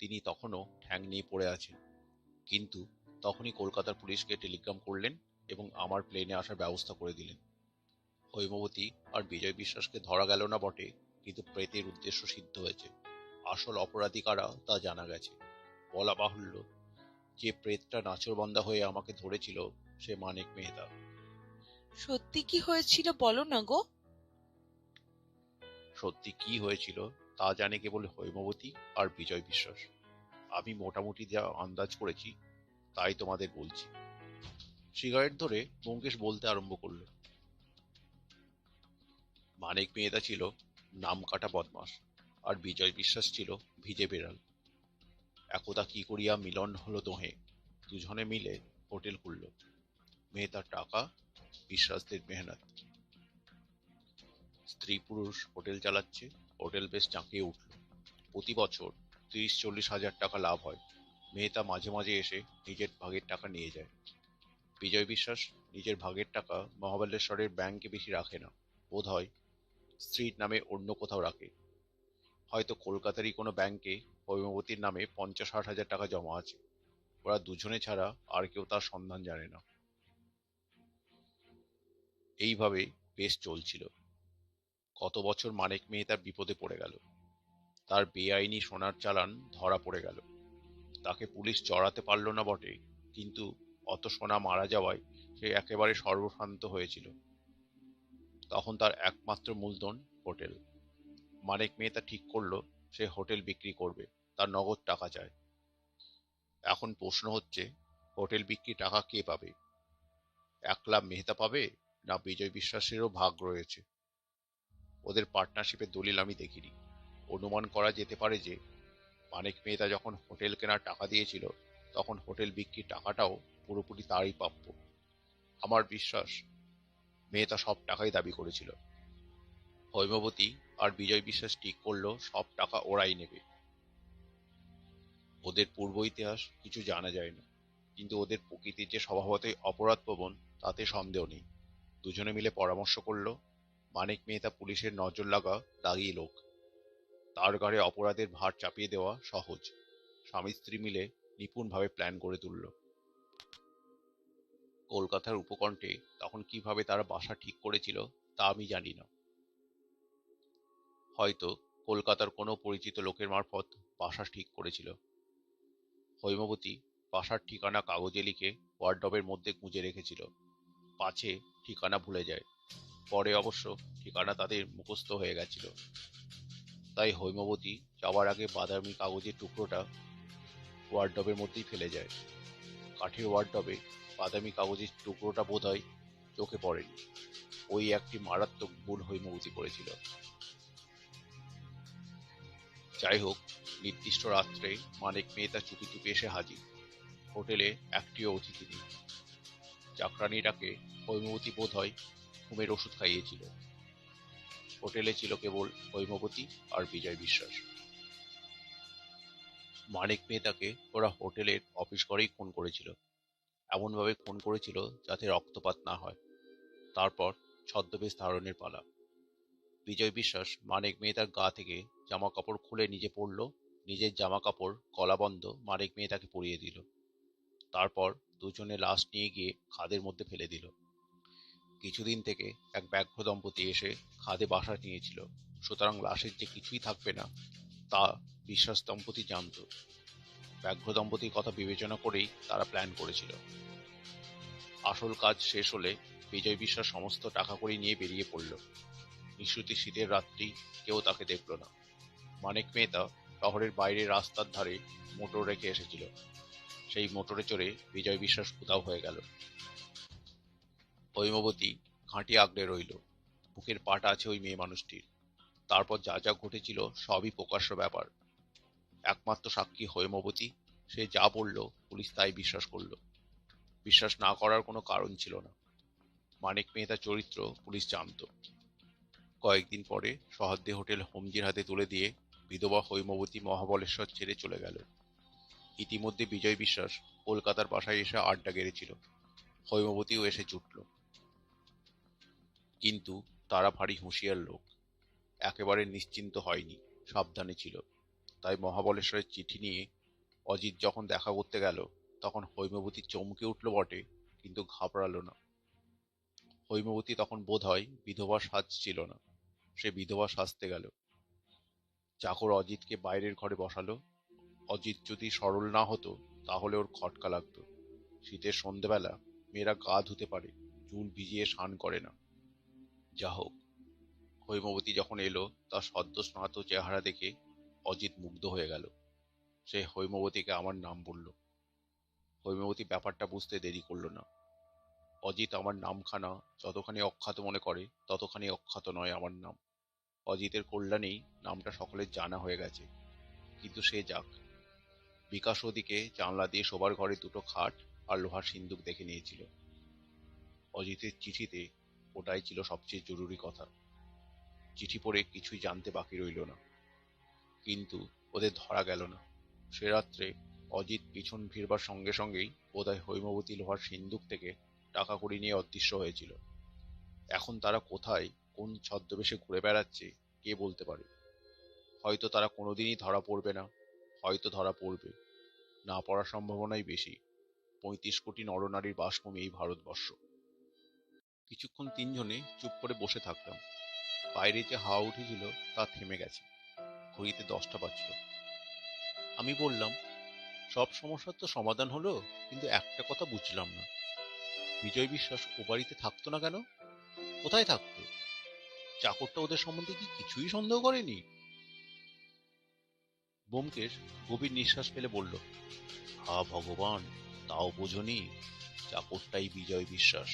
তিনি তখনও ঠ্যাং নিয়ে পড়ে আছেন, কিন্তু তখনই কলকাতার পুলিশকে টেলিগ্রাম করলেন এবং আমার প্লেনে আসার ব্যবস্থা করে দিলেন। হৈমবতী আর বিজয় বিশ্বাসকে ধরা গেল না বটে, কিন্তু প্রেতের উদ্দেশ্য সিদ্ধ হয়েছে। আসল অপরাধী কারা তা জানা গেছে। বলা বাহুল্য, যে প্রেতটা নাচরবান্দা হয়ে আমাকে ধরেছিল সে মানিক মেহতা। সত্যি কি হয়েছিল বলো না গো। সত্যি কি হয়েছিল তা জানে কেবল হৈমবতী আর বিজয় বিশ্বাস। আমি মোটামুটি যা আন্দাজ করেছি তাই তোমাদের বলছি। সিগারেট ধরে ব্যোমকেশ বলতে আরম্ভ করলো, মানিক মেহতা ছিল নামকাটা বদমাস, আর বিজয় বিশ্বাস ছিল ভিজে বেড়াল। একদা কি করিয়া মিলন হলো দোহে। দুজনে মিলে হোটেল খুলল। মেহতার টাকা, বিশ্বাসদের মেহনত। স্ত্রী পুরুষ হোটেল চালাচ্ছে, হোটেল বেশ চাঁকিয়ে উঠল। প্রতি বছর 30-40 হাজার টাকা লাভ হয়। মেহতা মাঝে মাঝে এসে নিজের ভাগের টাকা নিয়ে যায়। বিজয় বিশ্বাস নিজের ভাগের টাকা মহাবালেশ্বরের ব্যাংকে বেশি রাখে না, বোধ হয় স্ত্রীর নামে অন্য কোথাও রাখে। হয়তো কলকাতারই কোনো ব্যাংকে হৈমবতীর নামে 50-60 হাজার টাকা জমা আছে। ওরা দুজনে ছাড়া আর কেউ তার সন্ধান জানে না। এইভাবে বেশ চলছিল। কত বছর মানিক মেহতা বিপদে পড়ে গেল। তার বেআইনি সোনার চালান ধরা পড়ে গেল। তাকে পুলিশ জড়াতে পারল না বটে, কিন্তু অত সোনা মারা যাওয়ায় সে একেবারে সর্বশান্ত হয়েছিল। তখন তার একমাত্র মূলধন হোটেল। মানিক মেহতা ঠিক করলো সে হোটেল বিক্রি করবে, তার নগদ টাকা চায়। এখন প্রশ্ন হচ্ছে, হোটেল বিক্রি টাকা কে পাবে? একলা মেহতা পাবে, না বিজয় বিশ্বাসেরও ভাগ রয়েছে? ওদের পার্টনারশিপের দলিল আমি দেখিনি। অনুমান করা যেতে পারে যে মানিক মেহতা যখন হোটেল কেনার টাকা দিয়েছিল, তখন হোটেল বিক্রির টাকাটাও পুরোপুরি তারই প্রাপ্য। আমার বিশ্বাস মেহতা সব টাকাই দাবি করেছিল। হৈমবতী আর বিজয় বিশ্বাস ঠিক করলো সব টাকা ওরাই নেবে। ওদের পূর্ব ইতিহাস কিছু জানা যায় না, কিন্তু ওদের প্রকৃতির যে স্বভাবতই অপরাধপ্রবণ তাতে সন্দেহ নেই। দুজনে মিলে পরামর্শ করলো, মানিক মেহতা পুলিশের নজর লাগা দাগী লোক, তার ঘাড়ে অপরাধের ভার চাপিয়ে দেওয়া সহজ। স্বামী স্ত্রী মিলে নিপুণভাবে প্ল্যান করে তুলল। কলকাতার উপকণ্ঠে তখন কিভাবে তারা বাসা ঠিক করেছিল তা আমি জানি না। হয়তো কলকাতার কোনো পরিচিত লোকের মারফত বাসা ঠিক করেছিল। হৈমবতী বাসার ঠিকানা কাগজে লিখে ওয়ার্ডরোবের মধ্যে গুঁজে রেখেছিল, পাছে ঠিকানা ভুলে যায়। পরে অবশ্য ঠিকানা তাদের মুখস্থ হয়ে গেছিল। তাই হৈমবতী যাওয়ার আগে বাদামি কাগজের টুকরোটা ওয়ার্ডরোবের মধ্যেই ফেলে যায়। কাঠের ওয়ার্ডরোবে বাদামি কাগজের টুকরোটা বোধহয় চোখে পড়েনি। ওই একটি মারাত্মক ভুল হৈমবতী করেছিল। যাই হোক, নির্দিষ্ট রাত্রে মানিক মেহতা চুপি চুপি এসে হাজির। হোটেলে একটিও অতিথি নেই। চাকরানিটাকে হৈমবতী বোধহয় ঘুমের ওষুধ খাইয়েছিল। হোটেলে ছিল কেবল হৈমবতী আর বিজয় বিশ্বাস। মানিক মেহতাকে ওরা হোটেলের অফিস ঘরেই খুন করেছিল। এমনভাবে খুন করেছিল যাতে রক্তপাত না হয়। তারপর ছদ্মবেশ ধারণের পালা। বিজয় বিশ্বাস মানিক মেহতার গা থেকে জামা কাপড় খুলে নিজে পরল, নিজের জামা কাপড় গলাবন্ধ মানিক মেহতাকে পরিয়ে দিল। তারপর দুজনে লাশ নিয়ে গিয়ে খাদের মধ্যে ফেলে দিল। কিছুদিন থেকে এক ব্যাঘ্র দম্পতি এসে খাদে বাসা নিয়েছিল, সুতরাং লাশের যে কিছুই থাকবে না তা বিশ্বাস দম্পতি জানত। ব্যাঘ্র দম্পতির কথা বিবেচনা করেই তারা প্ল্যান করেছিল। আসল কাজ শেষ হলে বিজয় বিশ্বাস সমস্ত টাকা কড়ি নিয়ে বেরিয়ে পড়ল। নিশুতি শীতের রাত্রি, কেউ তাকে দেখল না। মানিক মেহতা শহরের বাইরে রাস্তার ধারে মোটর রেখে এসেছিল। সেই মোটরে চড়ে বিজয় বিশ্বাস উধাও হয়ে গেল। হৈমবতী ঘাঁটি আগলে রইল। বুকের পাটা আছে ওই মেয়ে মানুষটির। তারপর যা যা ঘটেছিল সবই প্রকাশ্য ব্যাপার। একমাত্র সাক্ষী হৈমবতী, সে যা বলল পুলিশ তাই বিশ্বাস করল। বিশ্বাস না করার কোনো কারণ ছিল না। মানিক মেহতার চরিত্র পুলিশ জানত। কয়েকদিন পরে সহদ্দে হোটেল হোমজির হাতে তুলে দিয়ে বিধবা হৈমবতী মহাবলেশ্বর ছেড়ে চলে গেল। ইতিমধ্যে বিজয় বিশ্বাস কলকাতার বাসায় এসে আড্ডা গেড়েছিল। হৈমবতীও এসে জুটল। কিন্তু তারা ভারী হুঁশিয়ার লোক, একেবারে নিশ্চিন্ত হয়নি, সাবধানে ছিল। তাই মহাবলেশ্বরের চিঠি নিয়ে অজিত যখন দেখা করতে গেল, তখন হৈমবতী চমকে উঠল বটে, কিন্তু ঘাবড়ালো না। হৈমবতী তখন বোধ হয় বিধবা সাজছিল না, সে বিধবা সাজতে গেল। চাকর অজিতকে বাইরের ঘরে বসালো। অজিত যদি সরল না হতো তাহলে ওর খটকা লাগতো। শীতের সন্ধেবেলা মেয়েরা গা ধুতে পারে, চুল ভিজিয়ে স্নান করে না। যা হোক, হৈমবতী যখন এলো তার সদ্য স্নাত চেহারা দেখে অজিত মুগ্ধ হয়ে গেল। সে হৈমবতীকে আমার নাম বলল। হৈমবতী ব্যাপারটা বুঝতে দেরি করল না। অজিত আমার নামখানা যতখানি অখ্যাত মনে করে ততখানি অখ্যাত নয় আমার নাম। অজিতের কল্যাণেই নামটা সকলের জানা হয়ে গেছে। কিন্তু সে যাক। বিকাশ ওদিকে জানলা দিয়ে শোবার ঘরে দুটো খাট আর লোহার সিন্দুক দেখে নিয়েছিল। অজিতের চিঠিতে ওটাই ছিল সবচেয়ে জরুরি কথা। চিঠি পড়ে কিছুই জানতে বাকি রইল না। কিন্তু ওদের ধরা গেল না। সে রাত্রে অজিত পিছন ফিরবার সঙ্গে সঙ্গেই বোধহয় হৈমবতী লোহার সিন্দুক থেকে টাকা কড়ি নিয়ে অদৃশ্য হয়েছিল। এখন তারা কোথায়, কোন ছদ্মবেশে ঘুরে বেড়াচ্ছে কে বলতে পারে। হয়তো তারা কোনোদিনই ধরা পড়বে না, হয়তো ধরা পড়বে। না পড়ার সম্ভাবনাই বেশি। ৩৫ কোটি নরনারীর বাসভূমি এই ভারতবর্ষ। কিছুক্ষণ তিনজনে চুপ করে বসে থাকলাম। বাইরে যে হাওয়া উঠেছিল তা থেমে গেছে। ঘড়িতে 10টা বাজল। আমি বললাম, সব সমস্যার তো সমাধান হলো, কিন্তু একটা কথা বুঝলাম না, বিজয় বিশ্বাস ও বাড়িতে থাকতো না কেন? কোথায় থাকতো? চাকরটা ওদের সম্বন্ধে কি কিছুই সন্দেহ করেনি? ব্যোমকেশ গভীর নিঃশ্বাস ফেলে বলল, হা ভগবান, তাও বোঝনি? চাকরটাই বিজয় বিশ্বাস।